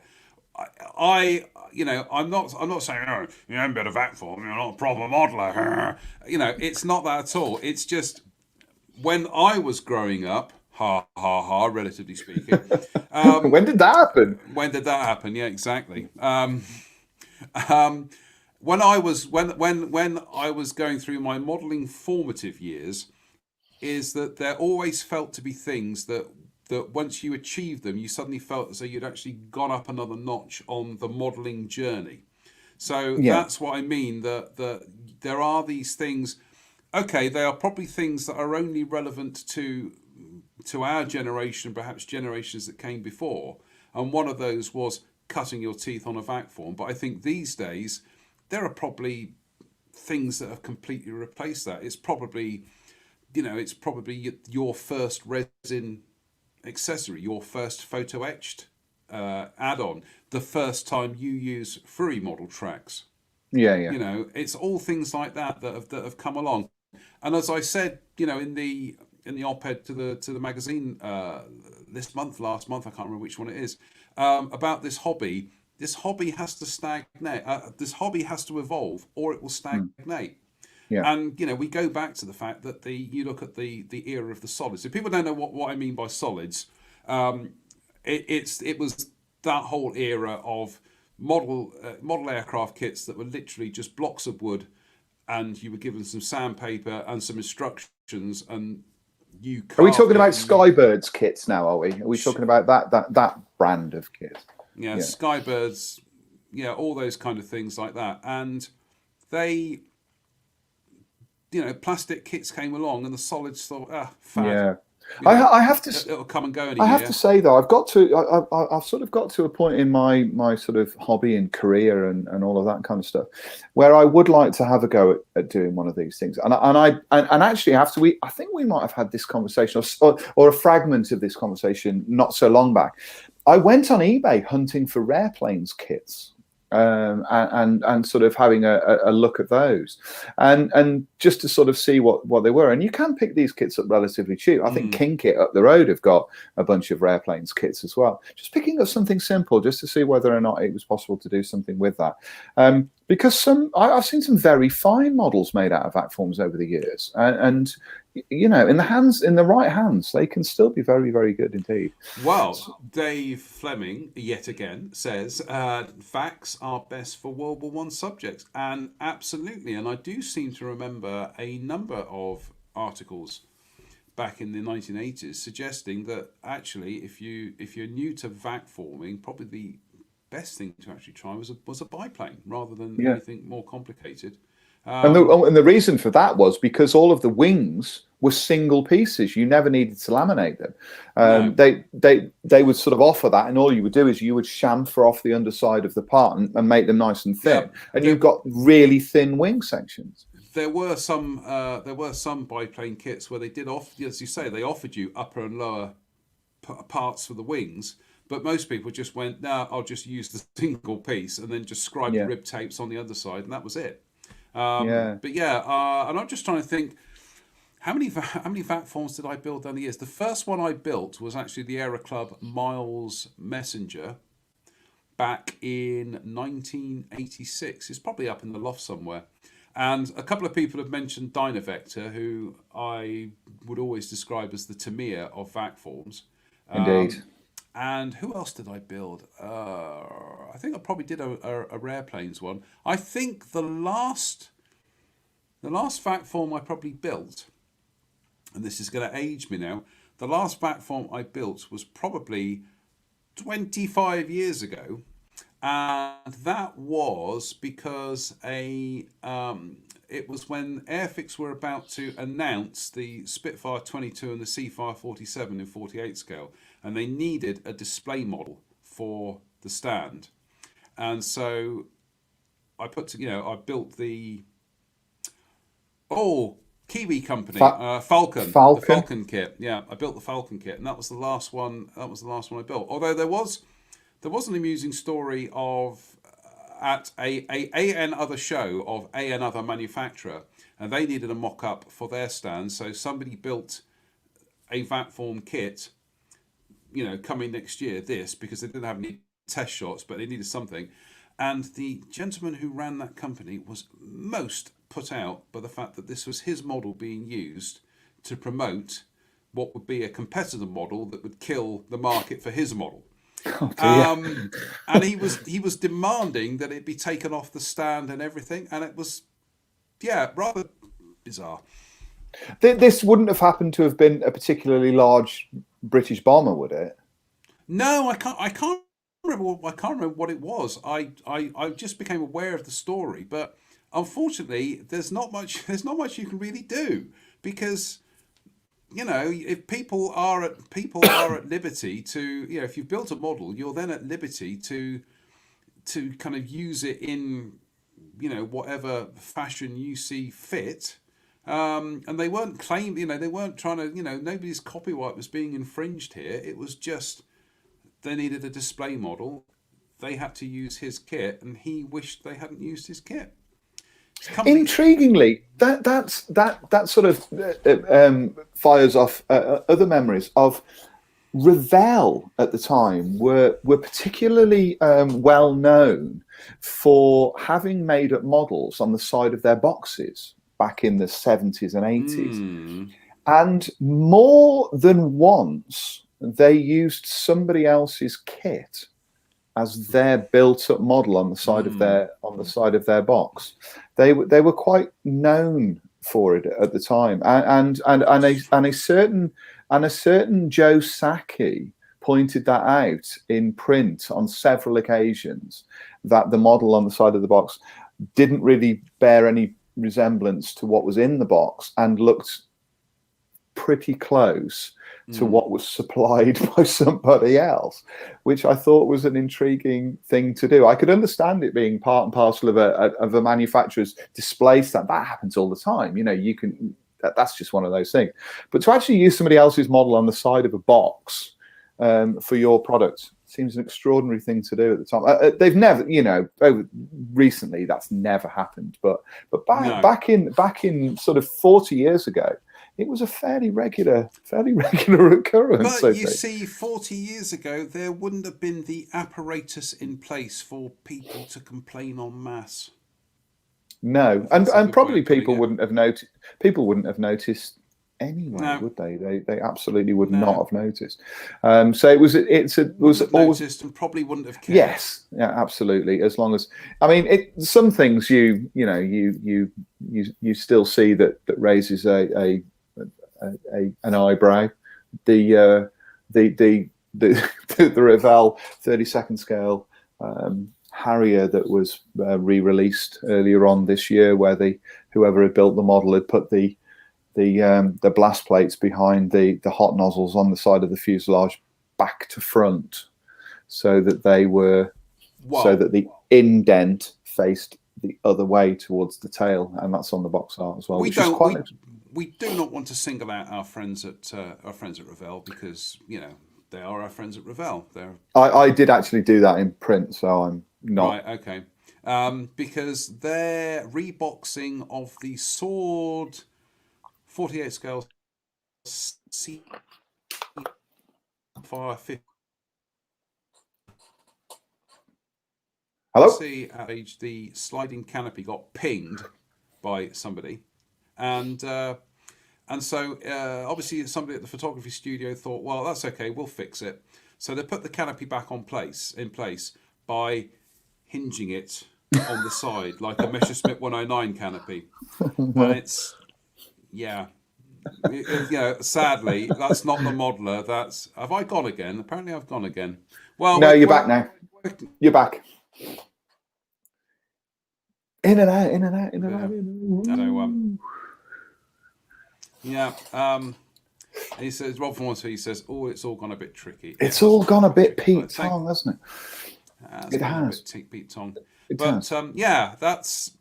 Speaker 1: I'm not saying, oh, you haven't been a vac form, you're not a proper modeler. It's not that at all. It's just when I was growing up, relatively speaking.
Speaker 2: When did that happen?
Speaker 1: When did that happen? Yeah, exactly. When I was going through my modelling formative years, is that there always felt to be things that once you achieved them, you suddenly felt as though you'd actually gone up another notch on the modelling journey. So that's what I mean. That there are these things. Okay, they are probably things that are only relevant to our generation, perhaps generations that came before. And one of those was cutting your teeth on a vac form. But I think these days there are probably things that have completely replaced that. It's probably, your first resin accessory, your first photo etched add-on, the first time you use Fury model tracks.
Speaker 2: Yeah.
Speaker 1: It's all things like that have come along. And as I said, in the op-ed to the magazine last month, I can't remember which one it is, about this hobby. This hobby has to stagnate. This hobby has to evolve, or it will stagnate.
Speaker 2: Yeah.
Speaker 1: And we go back to the fact that you look at the era of the solids. If people don't know what I mean by solids, it was that whole era of model aircraft kits that were literally just blocks of wood, and you were given some sandpaper and some instructions, and you.
Speaker 2: Are we talking about Skybirds kits now? Are we? Are we talking about that brand of kit?
Speaker 1: Yeah, Skybirds. Yeah, all those kind of things like that, and they. Plastic kits came along, and the solids thought, fad.
Speaker 2: Yeah. I have to.
Speaker 1: It'll come and go.
Speaker 2: I have to say though, I've sort of got to a point in my sort of hobby and career and all of that kind of stuff, where I would like to have a go at doing one of these things. And actually, I think we might have had this conversation or a fragment of this conversation not so long back. I went on eBay hunting for rare planes kits. And sort of having a look at those, and just to sort of see what they were. And you can pick these kits up relatively cheap. I think King Kit up the road have got a bunch of rare planes kits as well. Just picking up something simple just to see whether or not it was possible to do something with that. Because I've seen some very fine models made out of vac forms over the years, and in the right hands, they can still be very, very good indeed.
Speaker 1: Well, Dave Fleming yet again says vacs are best for World War I subjects, and absolutely. And I do seem to remember a number of articles back in the 1980s suggesting that actually, if you're new to vac forming, probably the best thing to actually try was a biplane rather than anything more complicated.
Speaker 2: And the reason for that was because all of the wings were single pieces. You never needed to laminate them. They would sort of offer that, and all you would do is you would chamfer off the underside of the part and make them nice and thin. And you've got really thin wing sections.
Speaker 1: there were some biplane kits where they did offer, as you say, they offered you upper and lower parts for the wings, but most people just went, no, I'll just use the single piece and then just scribe the
Speaker 2: Yeah.
Speaker 1: rib tapes on the other side, and that was it.
Speaker 2: Yeah.
Speaker 1: But yeah, and I'm just trying to think, how many VAT forms did I build down the years? The first one I built was actually the Aero Club Miles Messenger back in 1986. It's probably up in the loft somewhere. And a couple of people have mentioned Dynavector, who I would always describe as the Tamiya of VAT forms.
Speaker 2: Indeed.
Speaker 1: And who else did I build? I think I probably did a Rare Planes one. I think the last VAT form I probably built, and this is going to age me now, the last VAT form I built was probably 25 years ago. And that was because it was when Airfix were about to announce the Spitfire 22 and the Seafire 47 in 48 scale, and they needed a display model for the stand. And so I built the Kiwi company, Falcon,
Speaker 2: Falcon.
Speaker 1: the Falcon kit. Yeah, I built the Falcon kit, and that was the last one. That was the last one I built. Although there was an amusing story of at another show of another manufacturer, and they needed a mock-up for their stand. So somebody built a VAT form kit, coming next year, because they didn't have any test shots, but they needed something. And the gentleman who ran that company was most put out by the fact that this was his model being used to promote what would be a competitor model that would kill the market for his model. And he was demanding that it be taken off the stand and everything, and it was rather bizarre.
Speaker 2: This wouldn't have happened to have been a particularly large British bomber, would it?
Speaker 1: No, I can't remember. I can't remember what it was. I just became aware of the story, but unfortunately, there's not much you can really do, because if people are at liberty to, if you've built a model, you're then at liberty to kind of use it in, whatever fashion you see fit. And they weren't they weren't trying to, nobody's copyright was being infringed here. It was just they needed a display model. They had to use his kit, and he wished they hadn't used his kit.
Speaker 2: Intriguingly, that sort of fires off other memories of Revell at the time were particularly well known for having made up models on the side of their boxes back in the 70s and 80s. And more than once, they used somebody else's kit as their built-up model on the side of their box. They were quite known for it at the time, and a certain Joe Sacchi pointed that out in print on several occasions, that the model on the side of the box didn't really bear any resemblance to what was in the box and looked pretty close to what was supplied by somebody else, which I thought was an intriguing thing to do. I could understand it being part and parcel of a manufacturer's display stand. That happens all the time. That's just one of those things. But to actually use somebody else's model on the side of a box for your product seems an extraordinary thing to do at the time. They've never, recently that's never happened. But back in sort of 40 years ago, it was a fairly regular occurrence.
Speaker 1: But you see, 40 years ago, there wouldn't have been the apparatus in place for people to complain en masse.
Speaker 2: No, and probably people wouldn't have noticed. People wouldn't have noticed anyway, would they? They absolutely would not have noticed. So it was always
Speaker 1: noticed and probably wouldn't have cared.
Speaker 2: Yes, yeah, absolutely. As long as, I mean, some things you still see that raises an eyebrow. The Revell 32nd scale Harrier that was re-released earlier on this year, where whoever had built the model had put the blast plates behind the hot nozzles on the side of the fuselage back to front, so that they were so that the indent faced the other way towards the tail, and that's on the box art as well.
Speaker 1: We
Speaker 2: which is
Speaker 1: don't.
Speaker 2: quite
Speaker 1: We do not want to single out our friends at Revell, because they are our friends at Revell.
Speaker 2: I did actually do that in print, so I'm not.
Speaker 1: Right, okay. Because their reboxing of the Sword 48 scale C Fire 50.
Speaker 2: Hello?
Speaker 1: See at age the sliding canopy got pinged by somebody, and so obviously somebody at the photography studio thought, well, that's okay, we'll fix it. So they put the canopy back in place by hinging it on the side like a Messerschmitt 109 canopy, and it's sadly that's not the modeler. Have I gone again? Apparently I've gone again. Well,
Speaker 2: no, you're back now. You're back. In and out.
Speaker 1: He says, Rob Fornsby, he says, oh, it's all gone a bit tricky.
Speaker 2: It's all gone a bit Pete Tong, hasn't it?
Speaker 1: It has. Pete Tong. But that's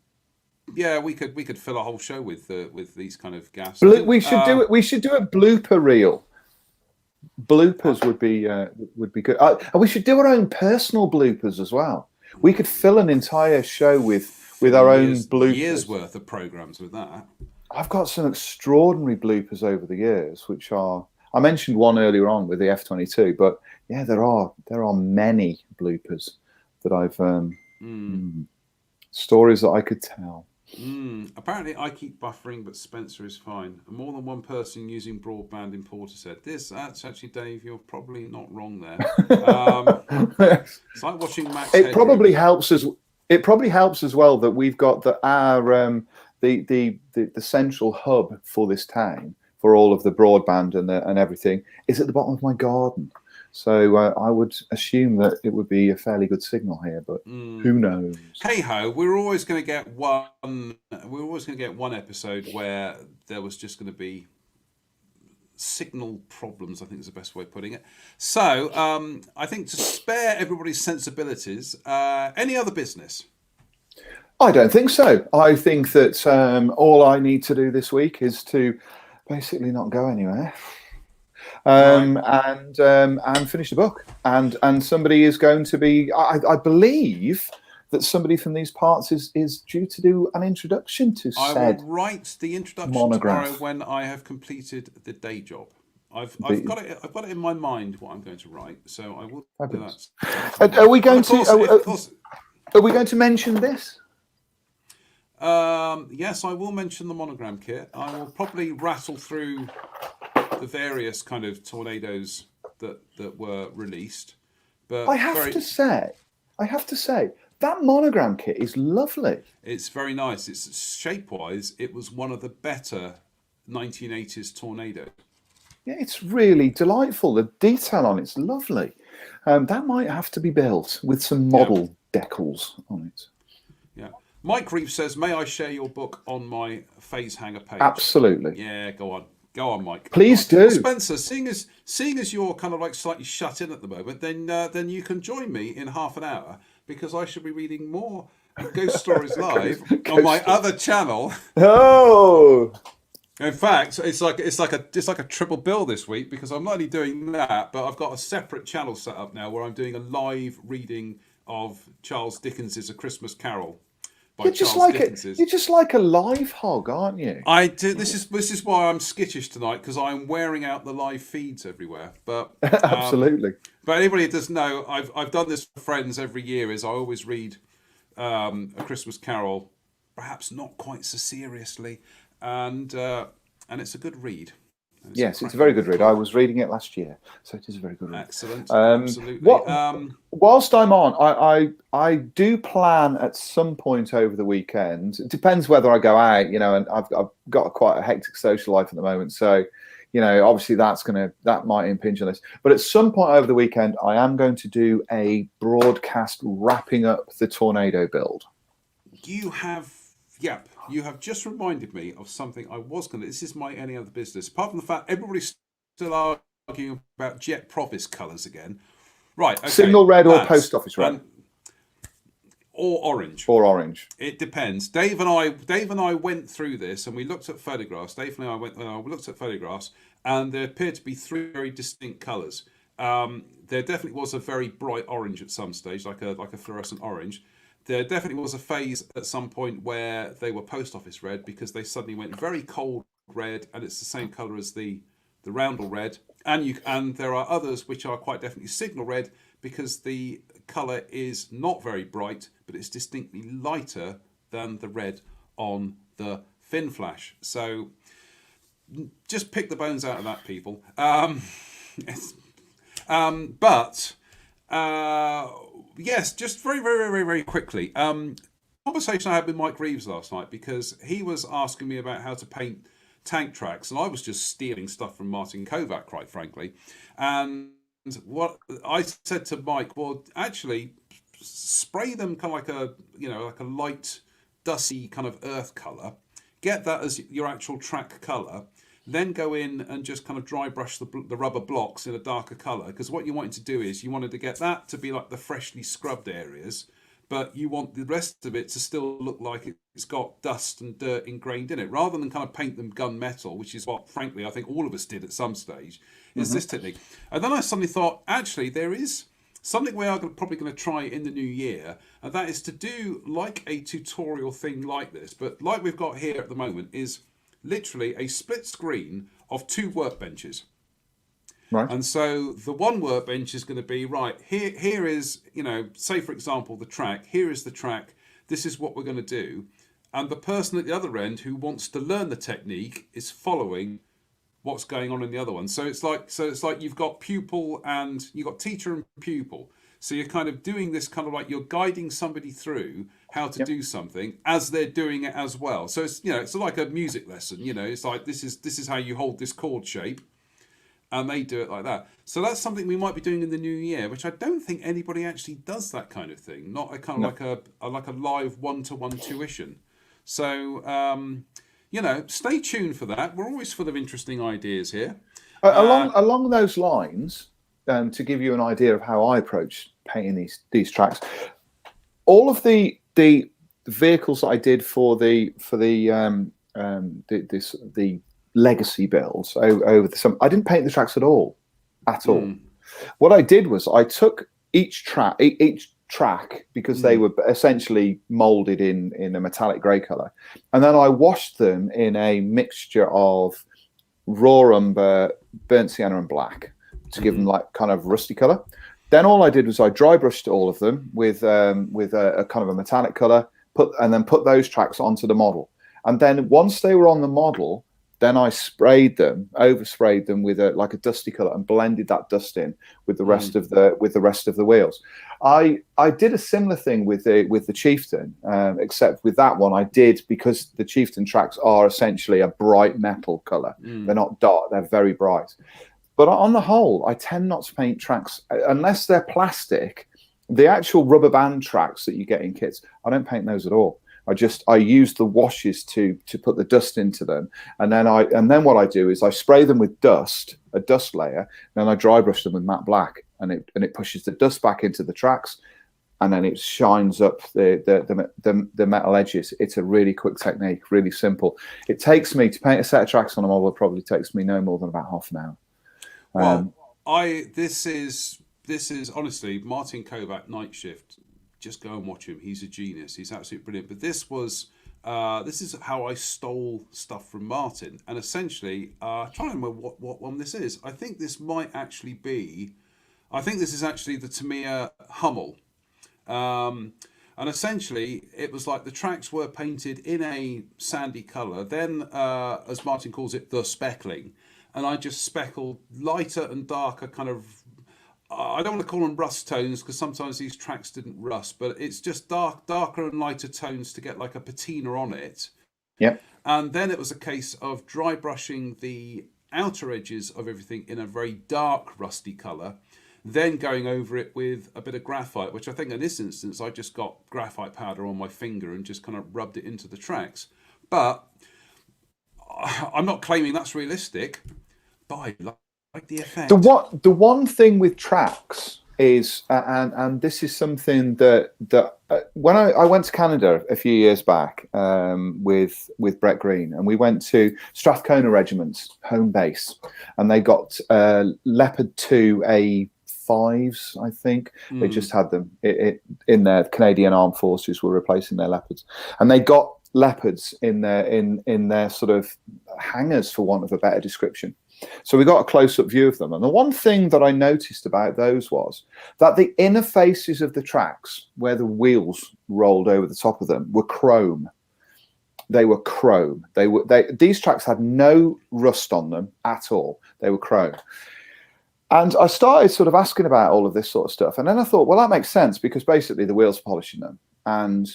Speaker 1: we could fill a whole show with these kind of gaffes.
Speaker 2: We should do it. We should do a blooper reel. Bloopers would be good, and we should do our own personal bloopers as well. We could fill an entire show with our own bloopers.
Speaker 1: Years worth of programs with that.
Speaker 2: I've got some extraordinary bloopers over the years, which are, I mentioned one earlier on with the F-22, but yeah, there are many bloopers that I've stories that I could tell.
Speaker 1: Apparently, I keep buffering, but Spencer is fine. More than one person using broadband in Porter said that's actually, Dave, you're probably not wrong there. It's like watching Max.
Speaker 2: It probably helps as well that we've got the central hub for this town for all of the broadband and everything is at the bottom of my garden. So I would assume that it would be a fairly good signal here, but who knows?
Speaker 1: Hey ho, we're always going to get one episode where there was just going to be signal problems, I think is the best way of putting it. So I think to spare everybody's sensibilities, any other business?
Speaker 2: I don't think so. I think that all I need to do this week is to basically not go anywhere. And finish the book, and somebody is going to be. I believe that somebody from these parts is due to do an introduction to said.
Speaker 1: I will write the introduction tomorrow when I have completed the day job. I've got it in my mind what I'm going to write, so I will do that.
Speaker 2: Are we going to mention this?
Speaker 1: Yes, I will mention the monogram kit. I will probably rattle through the various kind of tornadoes that were released, but I have to say that monogram kit is lovely. It's very nice. It's shape-wise, it was one of the better 1980s tornadoes.
Speaker 2: Yeah, it's really delightful. The detail on it's lovely. That might have to be built with some model decals on it.
Speaker 1: Yeah. Mike Reeve says, "May I share your book on my phase hanger page?"
Speaker 2: Absolutely.
Speaker 1: Yeah, go on, Mike.
Speaker 2: Please do.
Speaker 1: Well, Spencer, seeing as you're kind of like slightly shut in at the moment, then you can join me in half an hour, because I shall be reading more Ghost Stories Live on my other channel.
Speaker 2: Oh.
Speaker 1: In fact, it's like a triple bill this week, because I'm not only doing that, but I've got a separate channel set up now where I'm doing a live reading of Charles Dickens's A Christmas Carol. You're just like a live hog, aren't you? I do. This is why I'm skittish tonight, because I'm wearing out the live feeds everywhere. But
Speaker 2: absolutely.
Speaker 1: But anybody that doesn't know, I've done this for friends every year. Is I always read A Christmas Carol, perhaps not quite so seriously, and it's a good read. Yes, it's a very good read. I was reading it last year, so it is a very good read. Excellent. Absolutely. Whilst I'm on, I do plan at some point over the weekend. It depends whether I go out, and I've got quite a hectic social life at the moment. So, obviously that might impinge on this. But at some point over the weekend, I am going to do a broadcast wrapping up the tornado build. You have just reminded me of something I was going to... This is my any other business. Apart from the fact everybody's still arguing about Jet Provis colours again. Right. Okay, Signal red or post office red? or orange.
Speaker 2: or orange.
Speaker 1: It depends. Dave and I went through this, and we looked at photographs. Dave and I we looked at photographs, and there appeared to be three very distinct colours. There definitely was a very bright orange at some stage, like a fluorescent orange. There definitely was a phase at some point where they were post office red, because they suddenly went very cold red, and it's the same colour as the roundel red. And there are others which are quite definitely signal red, because the colour is not very bright, but it's distinctly lighter than the red on the fin flash. So just pick the bones out of that, people. But yes, just very, very, very, very quickly. Conversation I had with Mike Reeves last night, because he was asking me about how to paint tank tracks, and I was just stealing stuff from Martin Kovac, quite frankly. And what I said to Mike, well, actually, spray them kind of like a light, dusty kind of earth colour. Get that as your actual track colour. Then go in and just kind of dry brush the rubber blocks in a darker colour, because what you wanted to do is you wanted to get that to be like the freshly scrubbed areas, but you want the rest of it to still look like it's got dust and dirt ingrained in it, rather than kind of paint them gunmetal, which is what, frankly, I think all of us did at some stage, is this technique. And then I suddenly thought, actually, there is something we are probably going to try in the new year, and that is to do like a tutorial thing like this, but like we've got here at the moment, is literally a split screen of two workbenches.
Speaker 2: Right.
Speaker 1: And so the one workbench is going to be, right, here is, say, for example, the track. Here is the track. This is what we're going to do. And the person at the other end who wants to learn the technique is following what's going on in the other one. So it's like you've got pupil and you've got teacher and pupil. So you're kind of doing this kind of like you're guiding somebody through how to do something as they're doing it as well. So it's like a music lesson. It's like this is how you hold this chord shape. And they do it like that. So that's something we might be doing in the new year, which I don't think anybody actually does that kind of thing. Not a kind of like a live one-to-one tuition. So stay tuned for that. We're always full of interesting ideas here.
Speaker 2: Along those lines, to give you an idea of how I approach painting these tracks, all of the vehicles that I did for the legacy builds over the summer, I didn't paint the tracks at all. What I did was I took each track, because they were essentially molded in a metallic grey colour, and then I washed them in a mixture of raw umber, burnt sienna, and black to give them like kind of rusty colour. Then all I did was I dry brushed all of them with a kind of a metallic colour, and then put those tracks onto the model. And then once they were on the model, then I oversprayed them with a dusty colour and blended that dust in with the rest of the wheels. I did a similar thing with the Chieftain, except with that one I did, because the Chieftain tracks are essentially a bright metal colour. They're not dark; they're very bright. But on the whole, I tend not to paint tracks unless they're plastic. The actual rubber band tracks that you get in kits, I don't paint those at all. I use the washes to put the dust into them, and then what I do is I spray them with dust, a dust layer, and then I dry brush them with matte black, and it pushes the dust back into the tracks, and then it shines up the metal edges. It's a really quick technique, really simple. It takes me to paint a set of tracks on a model. It probably takes me no more than about half an hour.
Speaker 1: This is honestly Martin Kovac Night Shift. Just go and watch him. He's a genius. He's absolutely brilliant. But this is how I stole stuff from Martin. And essentially, trying to remember what one this is. I think this is actually the Tamiya Hummel. And essentially, it was like the tracks were painted in a sandy colour. Then, as Martin calls it, the speckling. And I just speckled lighter and darker kind of, I don't want to call them rust tones, because sometimes these tracks didn't rust, but it's just darker and lighter tones to get like a patina on it.
Speaker 2: Yep.
Speaker 1: And then it was a case of dry brushing the outer edges of everything in a very dark rusty colour, then going over it with a bit of graphite, which I think in this instance I just got graphite powder on my finger and just kind of rubbed it into the tracks. But I'm not claiming that's realistic, but I like the effect.
Speaker 2: The one thing with tracks is, and this is something that when I went to Canada a few years back with Brett Green, and we went to Strathcona Regiment's home base, and they got Leopard 2 A5s, I think. They just had them in their Canadian Armed Forces were replacing their Leopards, and they got Leopards in their sort of hangars, for want of a better description. So we got a close-up view of them. And the one thing that I noticed about those was that the inner faces of the tracks, where the wheels rolled over the top of them, were chrome. They were chrome. These tracks had no rust on them at all. They were chrome. And I started sort of asking about all of this sort of stuff. And then I thought, well, that makes sense, because basically the wheels are polishing them. And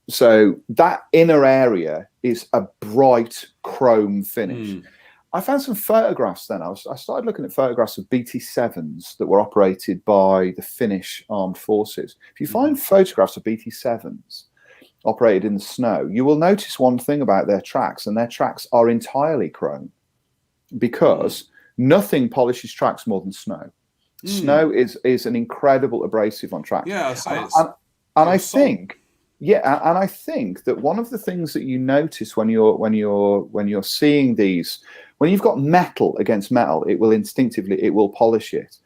Speaker 2: so that inner area is a bright chrome finish. I found some photographs then. I started looking at photographs of BT-7s that were operated by the Finnish Armed Forces. If you find photographs of BT-7s operated in the snow, you will notice one thing about their tracks, and their tracks are entirely chrome, because nothing polishes tracks more than snow. Snow is an incredible abrasive on tracks.
Speaker 1: Yeah, I'd say
Speaker 2: and I think, yeah, and I think that one of the things that you notice when you're seeing these, when you've got metal against metal, it will polish it.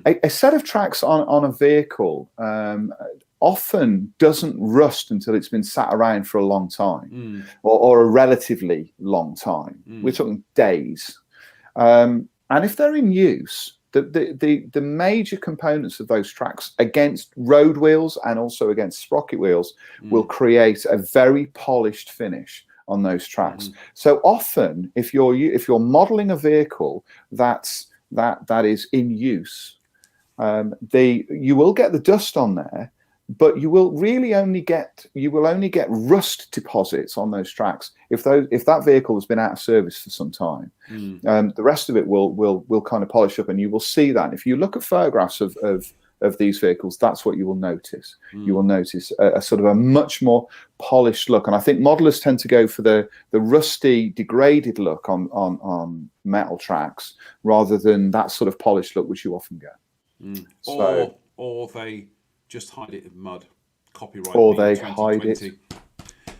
Speaker 2: A set of tracks on a vehicle often doesn't rust until it's been sat around for a long time, or a relatively long time. We're talking days. And if they're in use, the major components of those tracks against road wheels and also against sprocket wheels will create a very polished finish on those tracks. So often, if you're modeling a vehicle that is in use, you will get the dust on there, but you will only get rust deposits on those tracks if that vehicle has been out of service for some time. The rest of it will kind of polish up, and you will see that. If you look at photographs of these vehicles, that's what you will notice. You will notice a sort of a much more polished look, and I think modelers tend to go for the rusty, degraded look on metal tracks rather than that sort of polished look which you often get.
Speaker 1: Or they just hide it in mud. Copyright.
Speaker 2: Or they hide it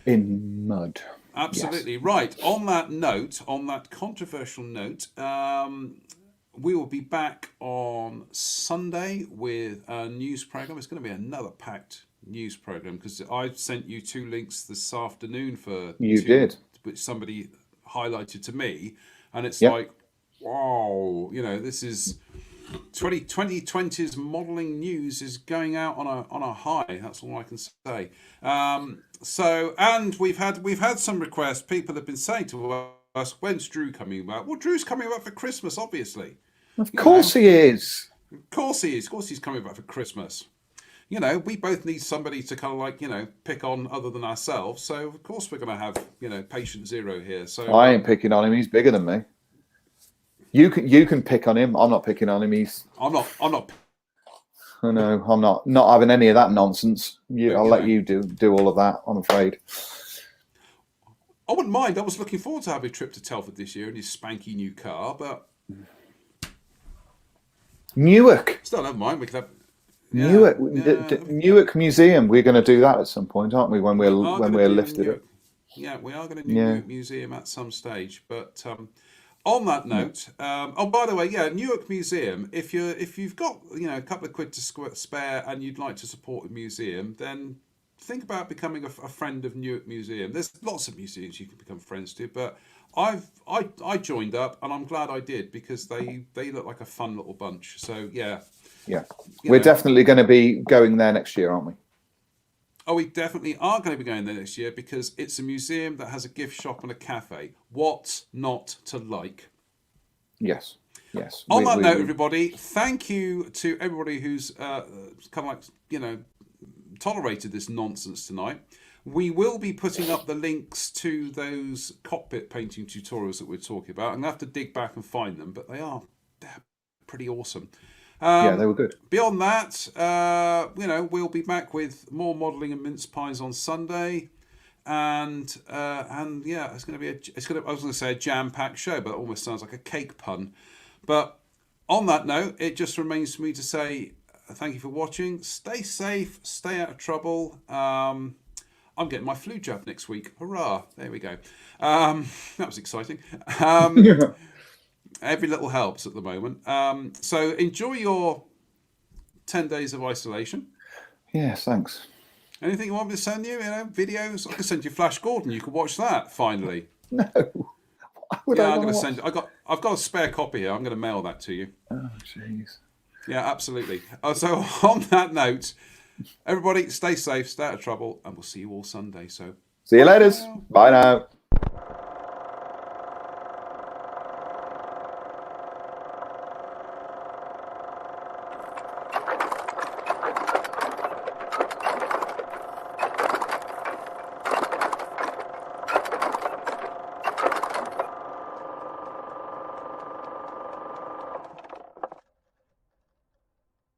Speaker 2: in mud.
Speaker 1: Absolutely. Yes. Right. On that note, on that controversial note, we will be back on Sunday with a news program. It's going to be another packed news program, because I sent you 2 links this afternoon which somebody highlighted to me, and it's like, wow, this is 2020's modelling news is going out on a high. That's all I can say. And we've had some requests. People have been saying to us, when's Drew coming back? Well, Drew's coming back for Christmas, obviously.
Speaker 2: Of course he is.
Speaker 1: Of course he is. Of course he's coming back for Christmas. We both need somebody to kind of pick on other than ourselves. So of course we're going to have, patient zero here. So
Speaker 2: I ain't picking on him. He's bigger than me. You can pick on him. I'm not picking on him.
Speaker 1: I'm not.
Speaker 2: I know. I'm not having any of that nonsense. I'll let you do all of that, I'm afraid.
Speaker 1: I wouldn't mind. I was looking forward to having a trip to Telford this year in his spanky new car, but
Speaker 2: Newark.
Speaker 1: Still, never mind. We could have
Speaker 2: Newark. The Newark Museum. We're going to do that at some point, aren't we? When we're lifted up.
Speaker 1: Yeah, we are going to do Newark Museum at some stage, but. On that note, by the way, Newark Museum. If you've got a couple of quid to spare and you'd like to support the museum, then think about becoming a friend of Newark Museum. There's lots of museums you can become friends to, but I joined up, and I'm glad I did, because they look like a fun little bunch. So yeah,
Speaker 2: we're definitely going to be going there next year, aren't we?
Speaker 1: Oh, we definitely are going to be going there next year, because it's a museum that has a gift shop and a cafe. What's not to like?
Speaker 2: Yes.
Speaker 1: On that note, everybody, thank you to everybody who's tolerated this nonsense tonight. We will be putting up the links to those cockpit painting tutorials that we're talking about. I'm going to have to dig back and find them, but they're pretty awesome.
Speaker 2: They were good.
Speaker 1: Beyond that, we'll be back with more modelling and mince pies on Sunday, and it's going to be I was going to say a jam-packed show, but it almost sounds like a cake pun. But on that note, it just remains for me to say thank you for watching. Stay safe, stay out of trouble. I'm getting my flu jab next week. Hurrah! There we go. That was exciting. Every little helps at the moment. So enjoy your 10 days of isolation.
Speaker 2: Yes, thanks.
Speaker 1: Anything you want me to send you? Videos? I can send you Flash Gordon. You can watch that finally.
Speaker 2: No. I'm
Speaker 1: going to send. I've got a spare copy here. I'm going to mail that to you.
Speaker 2: Oh, jeez.
Speaker 1: Yeah, absolutely. So on that note, everybody stay safe, stay out of trouble, and we'll see you all Sunday. So
Speaker 2: see you later. Bye now.